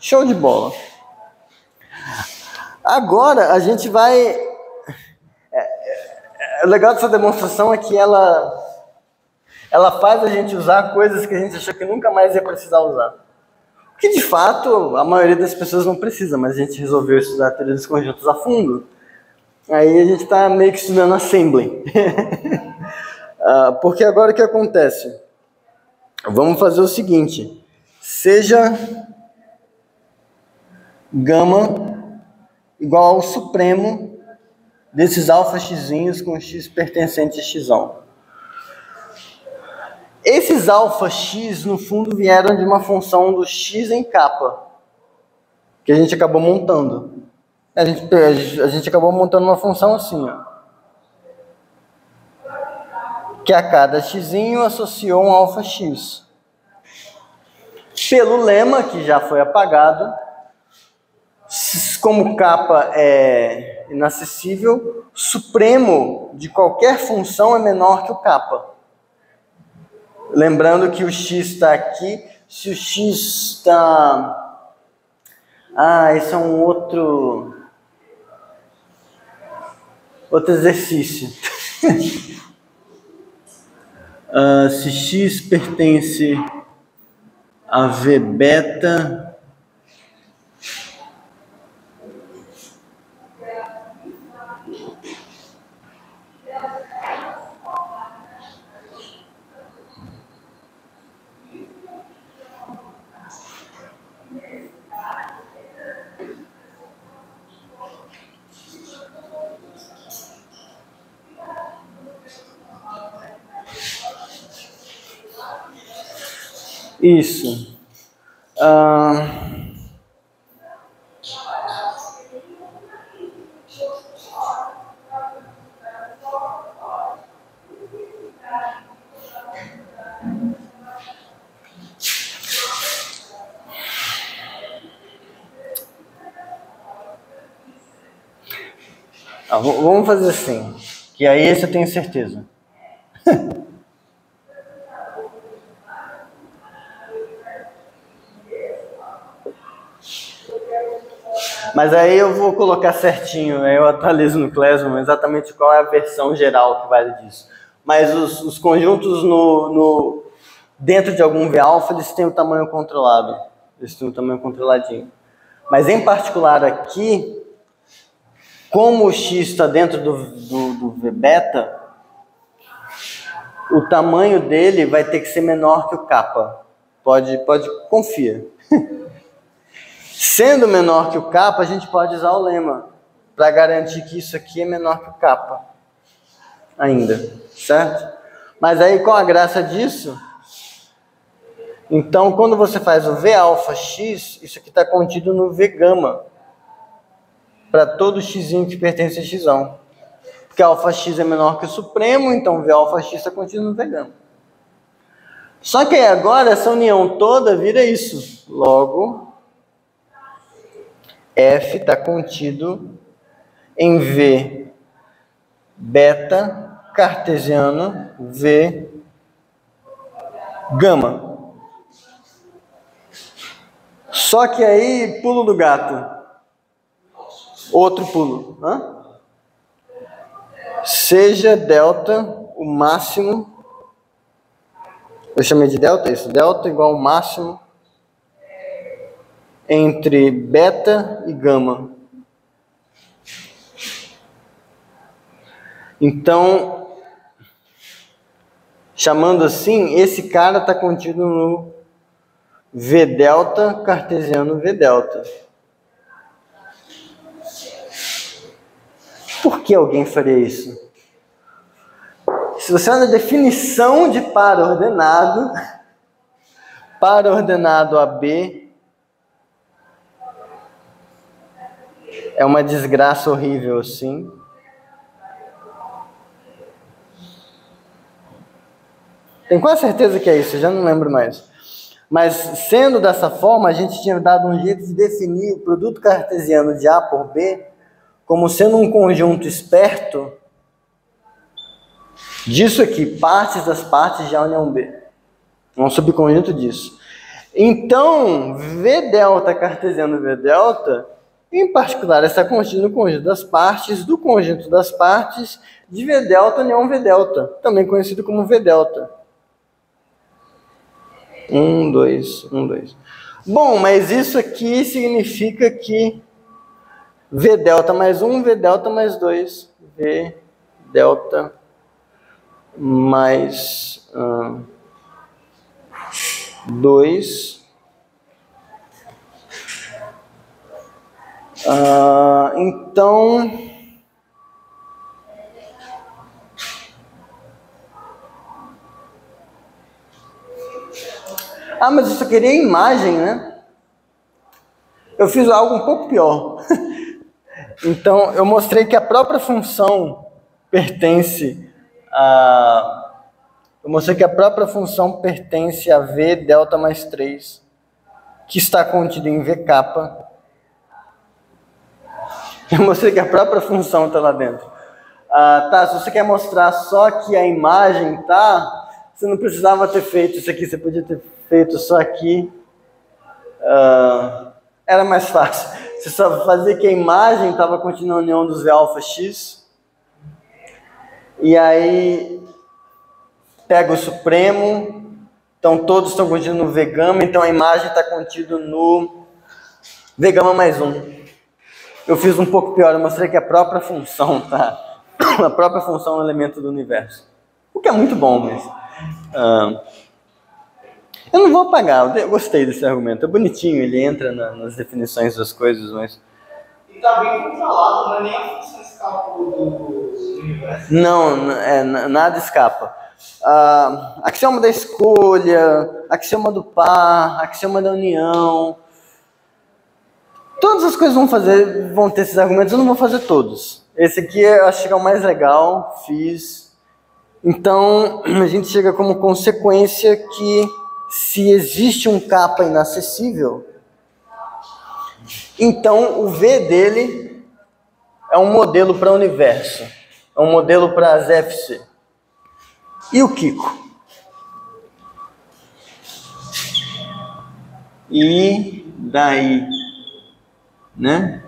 Show de bola. Agora, a gente vai... O legal dessa demonstração é que ela faz a gente usar coisas que a gente achou que nunca mais ia precisar usar. Que, de fato, a maioria das pessoas não precisa, mas a gente resolveu estudar a teoria dos conjuntos a fundo. Aí a gente está meio que estudando assembly. Porque agora o que acontece? Vamos fazer o seguinte. Seja gama igual ao supremo desses alfa x com x pertencente a x. Esses alfa x, no fundo, vieram de uma função do x em k, que a gente acabou montando. A gente acabou montando uma função assim, ó. Que a cada x associou um alfa x. Pelo lema, que já foi apagado, como k é inacessível, supremo de qualquer função é menor que o k. Lembrando que o x está aqui, se o x está... esse é um outro exercício. Se x pertence a V beta, isso. Vamos fazer assim, que aí esse eu tenho certeza. Mas aí eu vou colocar certinho, aí eu atualizo no Classroom exatamente qual é a versão geral que vale disso. Mas os conjuntos dentro de algum V-alfa, eles têm o tamanho controlado. Eles têm o tamanho controladinho. Mas em particular aqui, como o x está dentro do V-beta, o tamanho dele vai ter que ser menor que o kappa. Pode confia. Sendo menor que o kappa, a gente pode usar o lema para garantir que isso aqui é menor que o kappa ainda, certo? Mas aí, qual a graça disso? Então, quando você faz o V alfa x, isso aqui está contido no V gama, para todo x que pertence a x. Porque alfa x é menor que o supremo, então V alfa x está contido no V gama. Só que aí agora, essa união toda vira isso. Logo, F está contido em V beta cartesiano V gama. Só que aí, pulo do gato. Outro pulo. Seja delta o máximo. Eu chamei de delta isso. Delta igual ao máximo entre beta e gama. Então, chamando assim, esse cara está contido no V delta cartesiano V delta. Por que alguém faria isso? Se você olha a definição de par ordenado AB é uma desgraça horrível assim. Tenho quase certeza que é isso, eu já não lembro mais. Mas, sendo dessa forma, a gente tinha dado um jeito de definir o produto cartesiano de A por B como sendo um conjunto esperto disso aqui, partes das partes de A união B. Um subconjunto disso. Então, V delta cartesiano V delta, em particular, está contido no conjunto das partes do conjunto das partes de V delta união V delta, também conhecido como V delta. 1, 2, 1, 2. Bom, mas isso aqui significa que V delta mais 1, V delta mais 2, V delta mais 2. Então, mas eu só queria imagem, né? Eu fiz algo um pouco pior. Então, eu mostrei que a própria função pertence a... Eu mostrei que a própria função pertence a V delta mais 3, que está contido em V kappa. Eu mostrei que a própria função está lá dentro. Se você quer mostrar só que a imagem está, Você não precisava ter feito isso aqui, você podia ter feito só aqui. Era mais fácil. Você só fazia que a imagem estava continuando a união dos V alfa X. E aí pega o supremo. Então todos estão contidos no V gama. Então a imagem está contida no V gama mais 1. Eu fiz um pouco pior. Eu mostrei que a própria função tá. A própria função é um elemento do universo. O que é muito bom, mas... eu não vou apagar, eu gostei desse argumento. É bonitinho, ele entra nas definições das coisas, mas... E tá bem controlado, não é nem a função escapa do universo. Não, nada escapa. Axioma da escolha, axioma do par, axioma da união... Todas as coisas vão ter esses argumentos, eu não vou fazer todos. Esse aqui eu acho que é o mais legal, fiz. Então, a gente chega como consequência que se existe um kappa inacessível, então o V dele é um modelo para o universo, é um modelo para as FC. E o Kiko? E daí, né?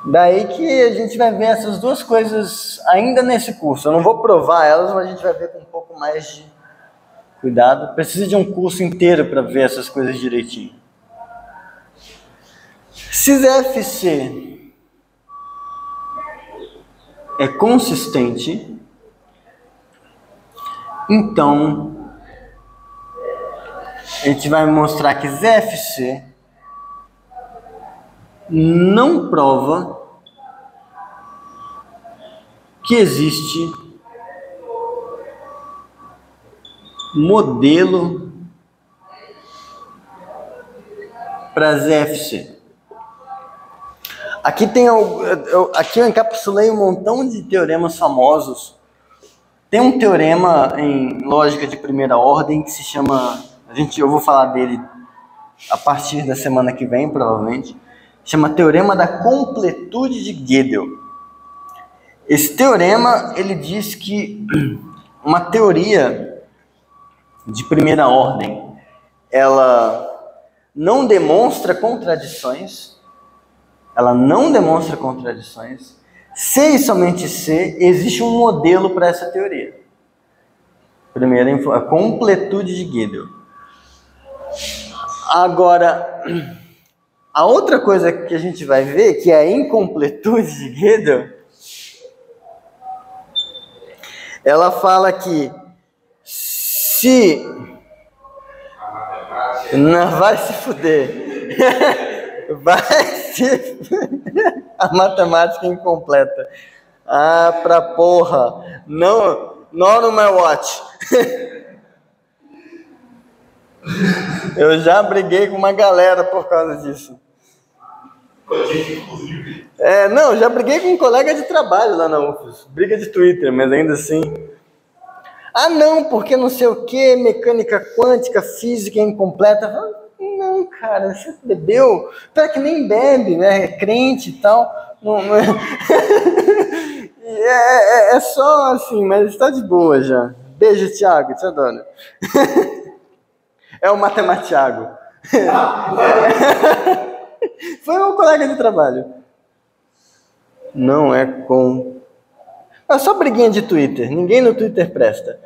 Daí que a gente vai ver essas duas coisas ainda nesse curso. Eu não vou provar elas, mas a gente vai ver com um pouco mais de cuidado. Precisa de um curso inteiro para ver essas coisas direitinho. Se FC é consistente, então a gente vai mostrar que ZFC não prova que existe modelo para ZFC. Aqui aqui eu encapsulei um montão de teoremas famosos. Tem um teorema em lógica de primeira ordem que se chama, eu vou falar dele a partir da semana que vem, provavelmente. Chama Teorema da Completude de Gödel. Esse teorema, ele diz que uma teoria de primeira ordem, ela não demonstra contradições, se e somente se existe um modelo para essa teoria. Primeiro, a completude de Gödel. Agora... a outra coisa que a gente vai ver, que é a incompletude de Gödel, ela fala que se... não, vai se fuder. Vai se... a matemática é incompleta. Pra porra. Não, not on my watch. Eu já briguei com uma galera por causa disso. Não, já briguei com um colega de trabalho lá na UFES. Briga de Twitter, mas ainda assim. Não, porque não sei o que, mecânica quântica, física incompleta. Não, cara, você bebeu? Pior que nem bebe, né? É crente e tal. Não é só assim, mas está de boa já. Beijo, Thiago, te adoro. É o Matematiago. Foi meu colega de trabalho. Não é com... é só briguinha de Twitter. Ninguém no Twitter presta.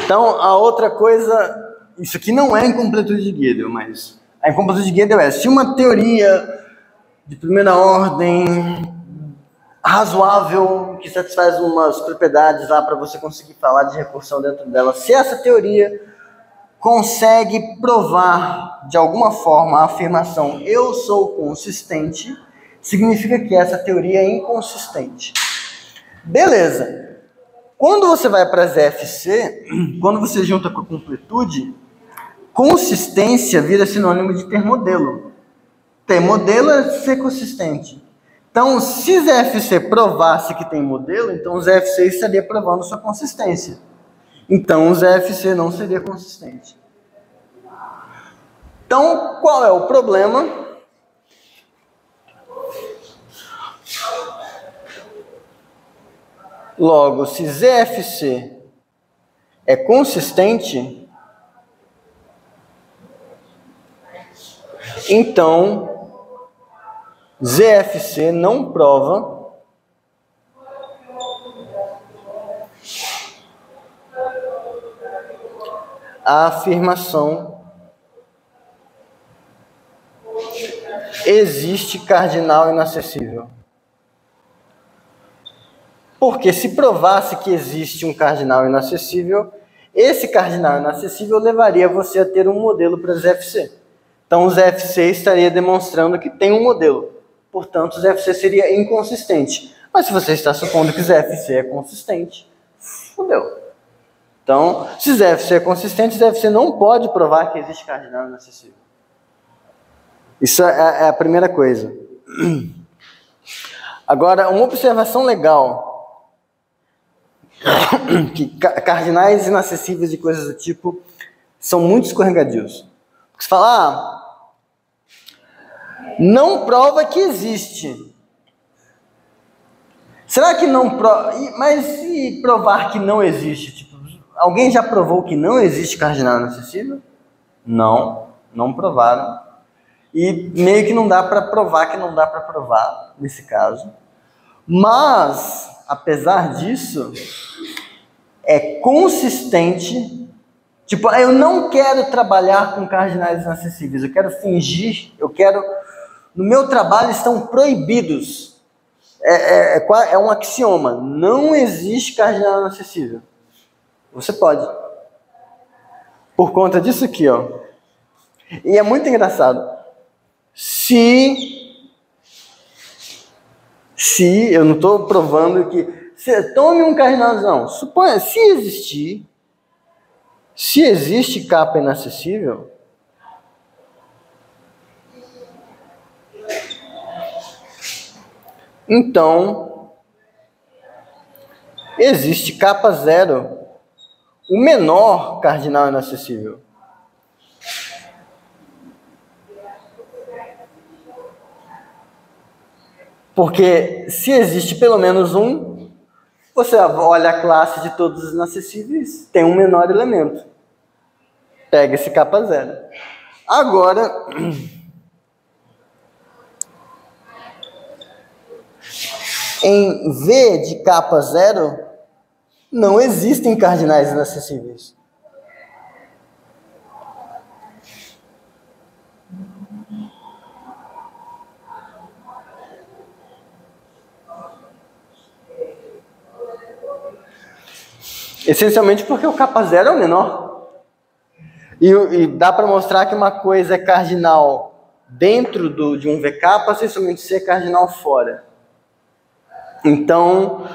Então, a outra coisa... isso aqui não é incompletude de Gödel, mas... a incompletude de Gödel é... se uma teoria de primeira ordem razoável, que satisfaz umas propriedades lá para você conseguir falar de recursão dentro dela, se essa teoria consegue provar de alguma forma a afirmação eu sou consistente, significa que essa teoria é inconsistente. Beleza. Quando você vai para as FC, quando você junta com a completude, consistência vira sinônimo de ter modelo. Ter modelo é ser consistente. Então, se ZFC provasse que tem modelo, então o ZFC estaria provando sua consistência. Então, o ZFC não seria consistente. Então, qual é o problema? Logo, se ZFC é consistente, então ZFC não prova a afirmação existe cardinal inacessível. Porque se provasse que existe um cardinal inacessível, esse cardinal inacessível levaria você a ter um modelo para ZFC. Então o ZFC estaria demonstrando que tem um modelo. Portanto, o ZFC seria inconsistente. Mas se você está supondo que ZFC é consistente, fudeu. Então, se ZFC é consistente, ZFC não pode provar que existe cardinal inacessível. Isso é a primeira coisa. Agora, uma observação legal, que cardinais inacessíveis e coisas do tipo são muito escorregadios. Você fala, não prova que existe. Será que não prova? Mas se provar que não existe? Tipo, alguém já provou que não existe cardinal inacessível? Não, não provaram. E meio que não dá para provar que não dá para provar, nesse caso. Mas, apesar disso, é consistente. Tipo, eu não quero trabalhar com cardinais inacessíveis, eu quero fingir, no meu trabalho estão proibidos. É um axioma, não existe cardinal inacessível. Você pode. Por conta disso aqui, ó. E é muito engraçado. Se eu não estou provando que... tome um cardinal, não. Suponha, se existe capa inacessível, então existe capa zero, o menor cardinal inacessível. Porque se existe pelo menos um, você olha a classe de todos os inacessíveis, tem um menor elemento. Pega esse capa zero. Agora, em V de capa zero, não existem cardinais inacessíveis. Essencialmente porque o capa zero é o menor. E dá para mostrar que uma coisa é cardinal dentro de um VK, essencialmente ser cardinal fora. Então,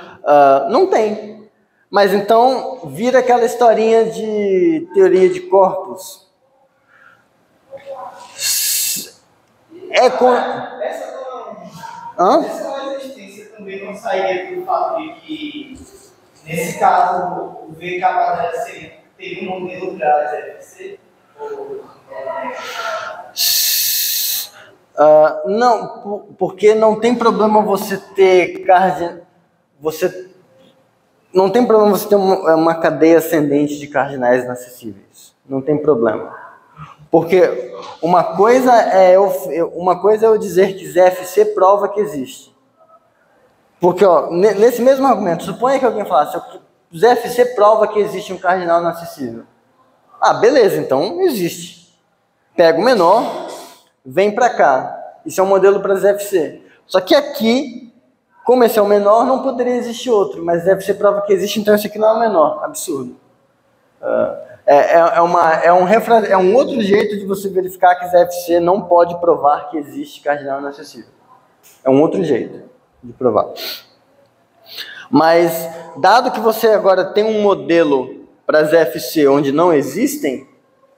não tem. Mas então, vira aquela historinha de teoria de corpos. Essa existência também não sairia do fato de que, nesse caso, o VK teria um modelo para ZFC? Não, porque não tem problema você ter não tem problema você ter uma cadeia ascendente de cardinais inacessíveis. Não tem problema. Porque uma coisa é eu dizer que ZFC prova que existe. Porque, ó, nesse mesmo argumento, suponha que alguém falasse, ZFC prova que existe um cardinal inacessível. Beleza, então existe. Pega o menor, vem para cá. Isso é um modelo para ZFC. Só que aqui, como esse é o menor, não poderia existir outro. Mas ZFC prova que existe, então esse aqui não é o menor. Absurdo. É um outro jeito de você verificar que ZFC não pode provar que existe cardinal inacessível. É um outro jeito de provar. Mas, dado que você agora tem um modelo para ZFC onde não existem,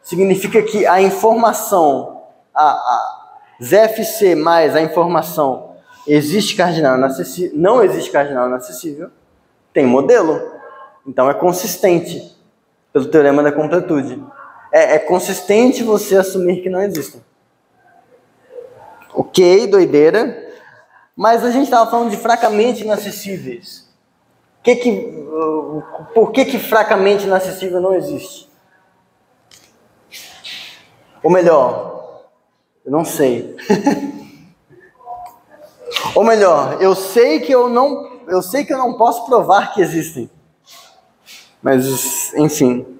significa que a informação, a ZFC mais a informação existe cardinal inacessível, não existe cardinal inacessível, tem modelo. Então é consistente, pelo teorema da completude. É consistente você assumir que não existem. Ok, doideira. Mas a gente estava falando de fracamente inacessíveis. Por que fracamente inacessível não existe? Ou melhor, eu não sei. Ou melhor, eu sei que eu não posso provar que existem. Mas, enfim.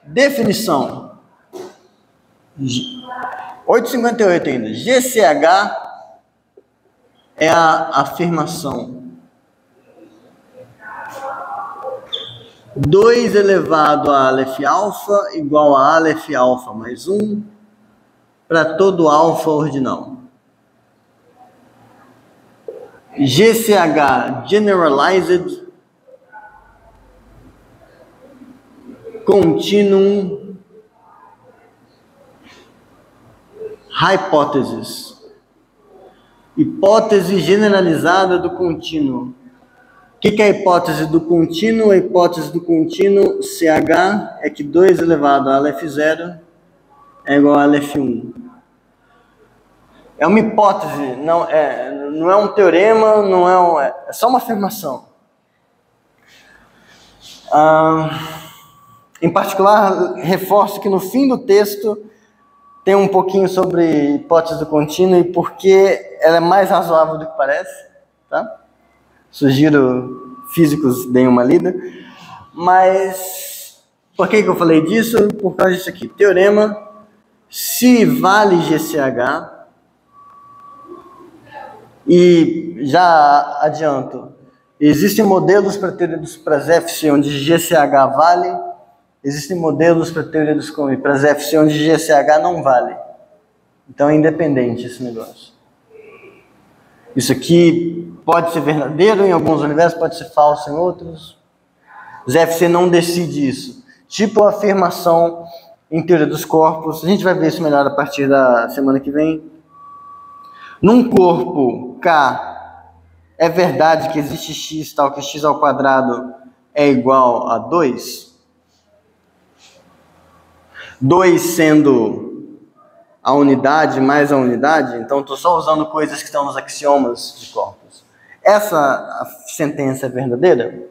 Definição. 858 ainda. GCH é a afirmação 2 elevado a Aleph alfa igual a Aleph alfa mais 1 para todo alfa ordinal. GCH Generalized Continuum Hypothesis. Hipótese generalizada do contínuo. O que é a hipótese do contínuo? A hipótese do contínuo CH é que 2 elevado a Aleph 0 é igual a Aleph 1. É uma hipótese, não é um teorema, é só uma afirmação. Em particular, reforço que no fim do texto tem um pouquinho sobre hipótese do contínuo e por que ela é mais razoável do que parece, tá? Sugiro físicos deem uma lida. Mas por que eu falei disso? Por causa disso aqui. Teorema, se vale GCH, e já adianto, existem modelos para a teoria dos Prasefs onde GCH vale, existem modelos para a teoria dos Prasefs onde GCH não vale. Então é independente esse negócio. Isso aqui pode ser verdadeiro em alguns universos, pode ser falso em outros. ZFC não decide isso. Tipo a afirmação em teoria dos corpos, a gente vai ver isso melhor a partir da semana que vem. Num corpo K, é verdade que existe x tal que x ao quadrado é igual a 2? 2 sendo a unidade mais a unidade, então estou só usando coisas que estão nos axiomas de corpos. Essa sentença é verdadeira?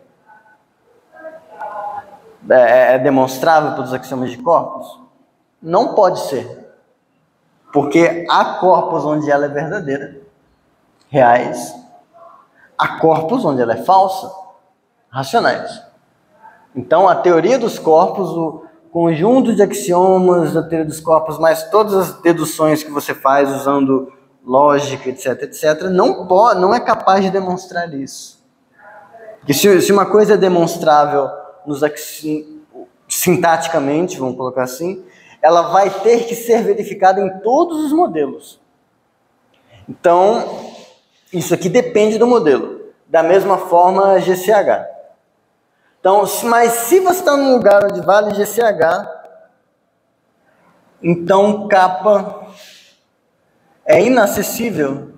É demonstrável pelos axiomas de corpos? Não pode ser. Porque há corpos onde ela é verdadeira, reais. Há corpos onde ela é falsa, racionais. Então, a teoria dos corpos, o conjunto de axiomas da teoria dos corpos, mais todas as deduções que você faz usando lógica, etc., não é capaz de demonstrar isso. Porque se uma coisa é demonstrável sintaticamente, vamos colocar assim, ela vai ter que ser verificada em todos os modelos. Então, isso aqui depende do modelo. Da mesma forma, GCH. Então, mas se você está num lugar onde vale GCH, então K é inacessível.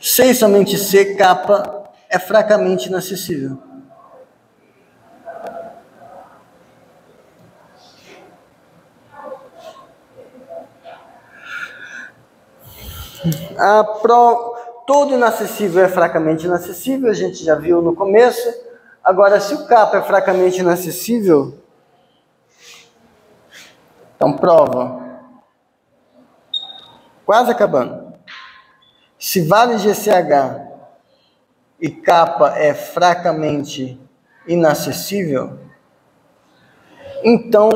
C e somente C, K é fracamente inacessível. Todo inacessível é fracamente inacessível, a gente já viu no começo. Agora, se o K é fracamente inacessível, então prova. Quase acabando. Se vale GCH e K é fracamente inacessível, então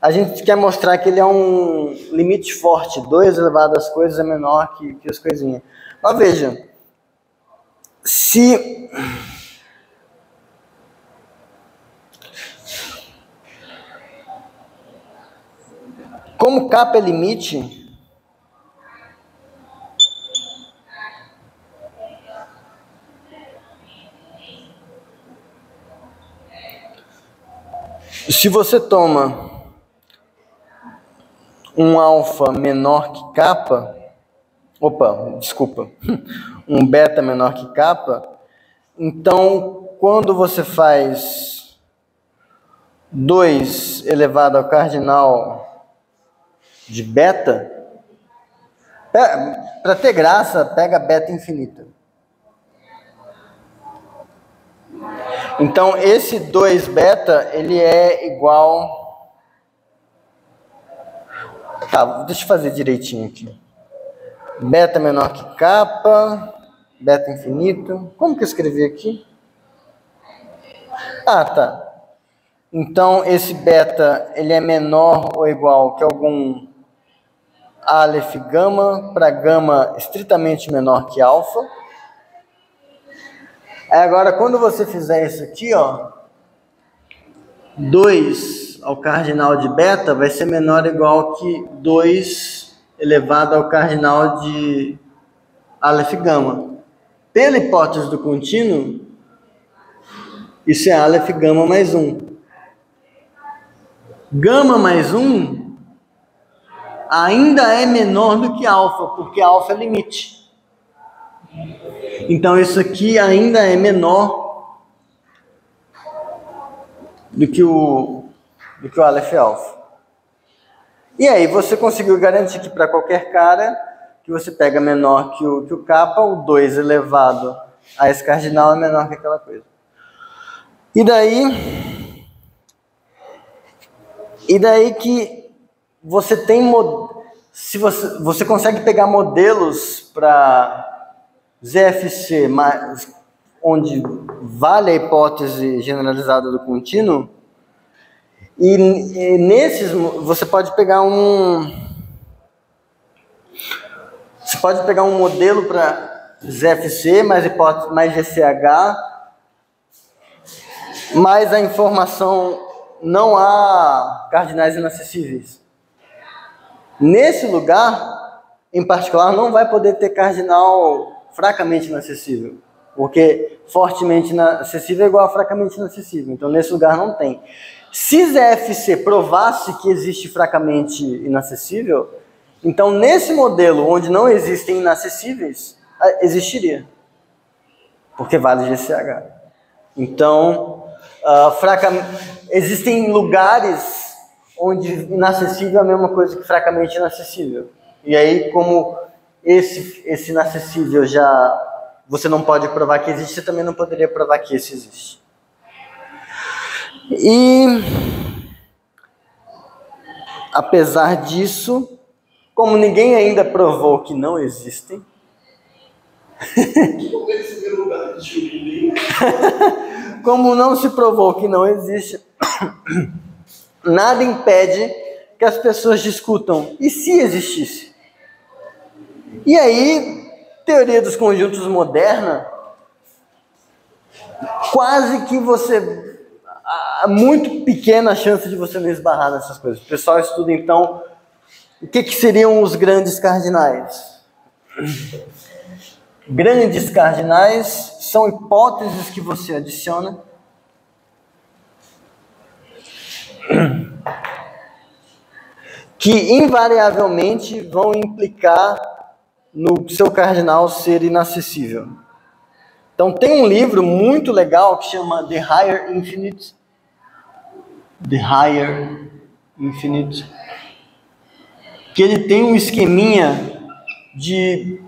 a gente quer mostrar que ele é um limite forte. 2 elevado às coisas é menor que as coisinhas. Mas veja, como K é limite, se você toma um alfa menor que K, um beta menor que K, então quando você faz 2 elevado ao cardinal de beta, Para ter graça, pega beta infinita. Então, esse 2 beta, ele é igual... Tá, deixa eu fazer direitinho aqui. Beta menor que kappa, beta infinito. Como que eu escrevi aqui? Ah, tá. Então, esse beta, ele é menor ou igual que algum aleph gama, para gama estritamente menor que alfa. Agora, quando você fizer isso aqui, ó, 2 ao cardinal de beta vai ser menor ou igual que 2 elevado ao cardinal de aleph gama. Pela hipótese do contínuo, isso é aleph gama mais 1. Gama mais 1 ainda é menor do que alfa, porque alfa é limite. Então, isso aqui ainda é menor do que o aleph alfa. E aí, você conseguiu garantir que para qualquer cara, que você pega menor que o kappa, o 2 elevado a esse cardinal é menor que aquela coisa. E daí que você tem... Se você consegue pegar modelos para ZFC, onde vale a hipótese generalizada do contínuo, e nesses você pode pegar um modelo para ZFC, mais hipótese, mais GCH, mas a informação não há cardinais inacessíveis. Nesse lugar, em particular, não vai poder ter cardinal fracamente inacessível, porque fortemente inacessível é igual a fracamente inacessível. Então, nesse lugar não tem. Se ZFC provasse que existe fracamente inacessível, então, nesse modelo onde não existem inacessíveis, existiria, porque vale GCH. Então, existem lugares onde inacessível é a mesma coisa que fracamente inacessível. E aí, como esse inacessível você não pode provar que existe, você também não poderia provar que esse existe. E, apesar disso, como ninguém ainda provou que não existem, como não se provou que não existe, nada impede que as pessoas discutam, e se existisse? E aí, teoria dos conjuntos moderna, quase que há muito pequena a chance de você não esbarrar nessas coisas. O pessoal estuda, então, o que seriam os grandes cardinais? Grandes cardinais são hipóteses que você adiciona que invariavelmente vão implicar no seu cardinal ser inacessível. Então, tem um livro muito legal que chama The Higher Infinite, que ele tem um esqueminha de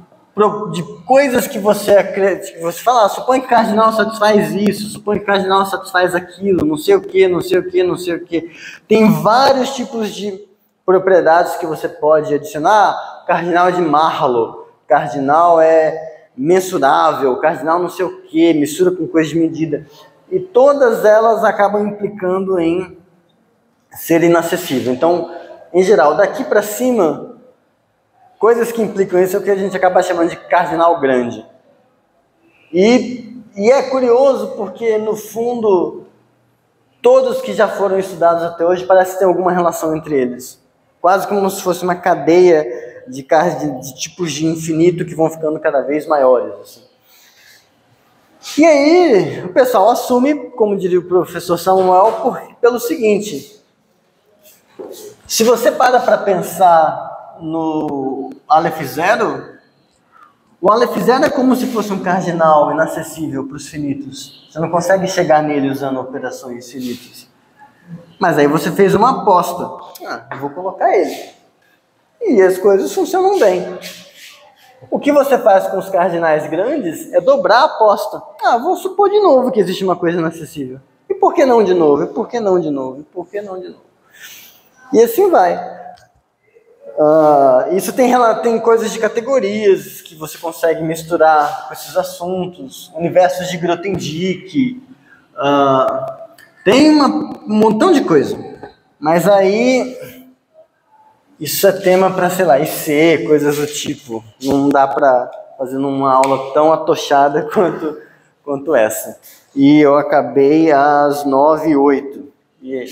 coisas que você acredita, que você fala, supõe que cardinal satisfaz isso, supõe que cardinal satisfaz aquilo, não sei o que, não sei o que, não sei o que. Tem vários tipos de propriedades que você pode adicionar. Cardinal de Marlow, cardinal é mensurável, cardinal não sei o que, mistura com coisa de medida. E todas elas acabam implicando em ser inacessível. Então, em geral, daqui para cima, coisas que implicam isso é o que a gente acaba chamando de cardinal grande. E é curioso porque, no fundo, todos que já foram estudados até hoje parece ter alguma relação entre eles. Quase como se fosse uma cadeia de tipos de infinito que vão ficando cada vez maiores. Assim. E aí, o pessoal assume, como diria o professor Samuel, pelo seguinte: se você para pensar no Aleph Zero, o Aleph Zero é como se fosse um cardinal inacessível para os finitos. Você não consegue chegar nele usando operações finitas. Mas aí você fez uma aposta. Eu vou colocar ele. E as coisas funcionam bem. O que você faz com os cardinais grandes é dobrar a aposta. Ah, vou supor de novo que existe uma coisa inacessível. E por que não de novo? E por que não de novo? E por que não de novo? E assim vai. Isso tem coisas de categorias que você consegue misturar com esses assuntos. Universos de Grothendieck. Tem um montão de coisa. Mas aí... Isso é tema para, sei lá, IC, coisas do tipo. Não dá para fazer numa aula tão atochada quanto essa. E eu acabei às 9h08. E aí?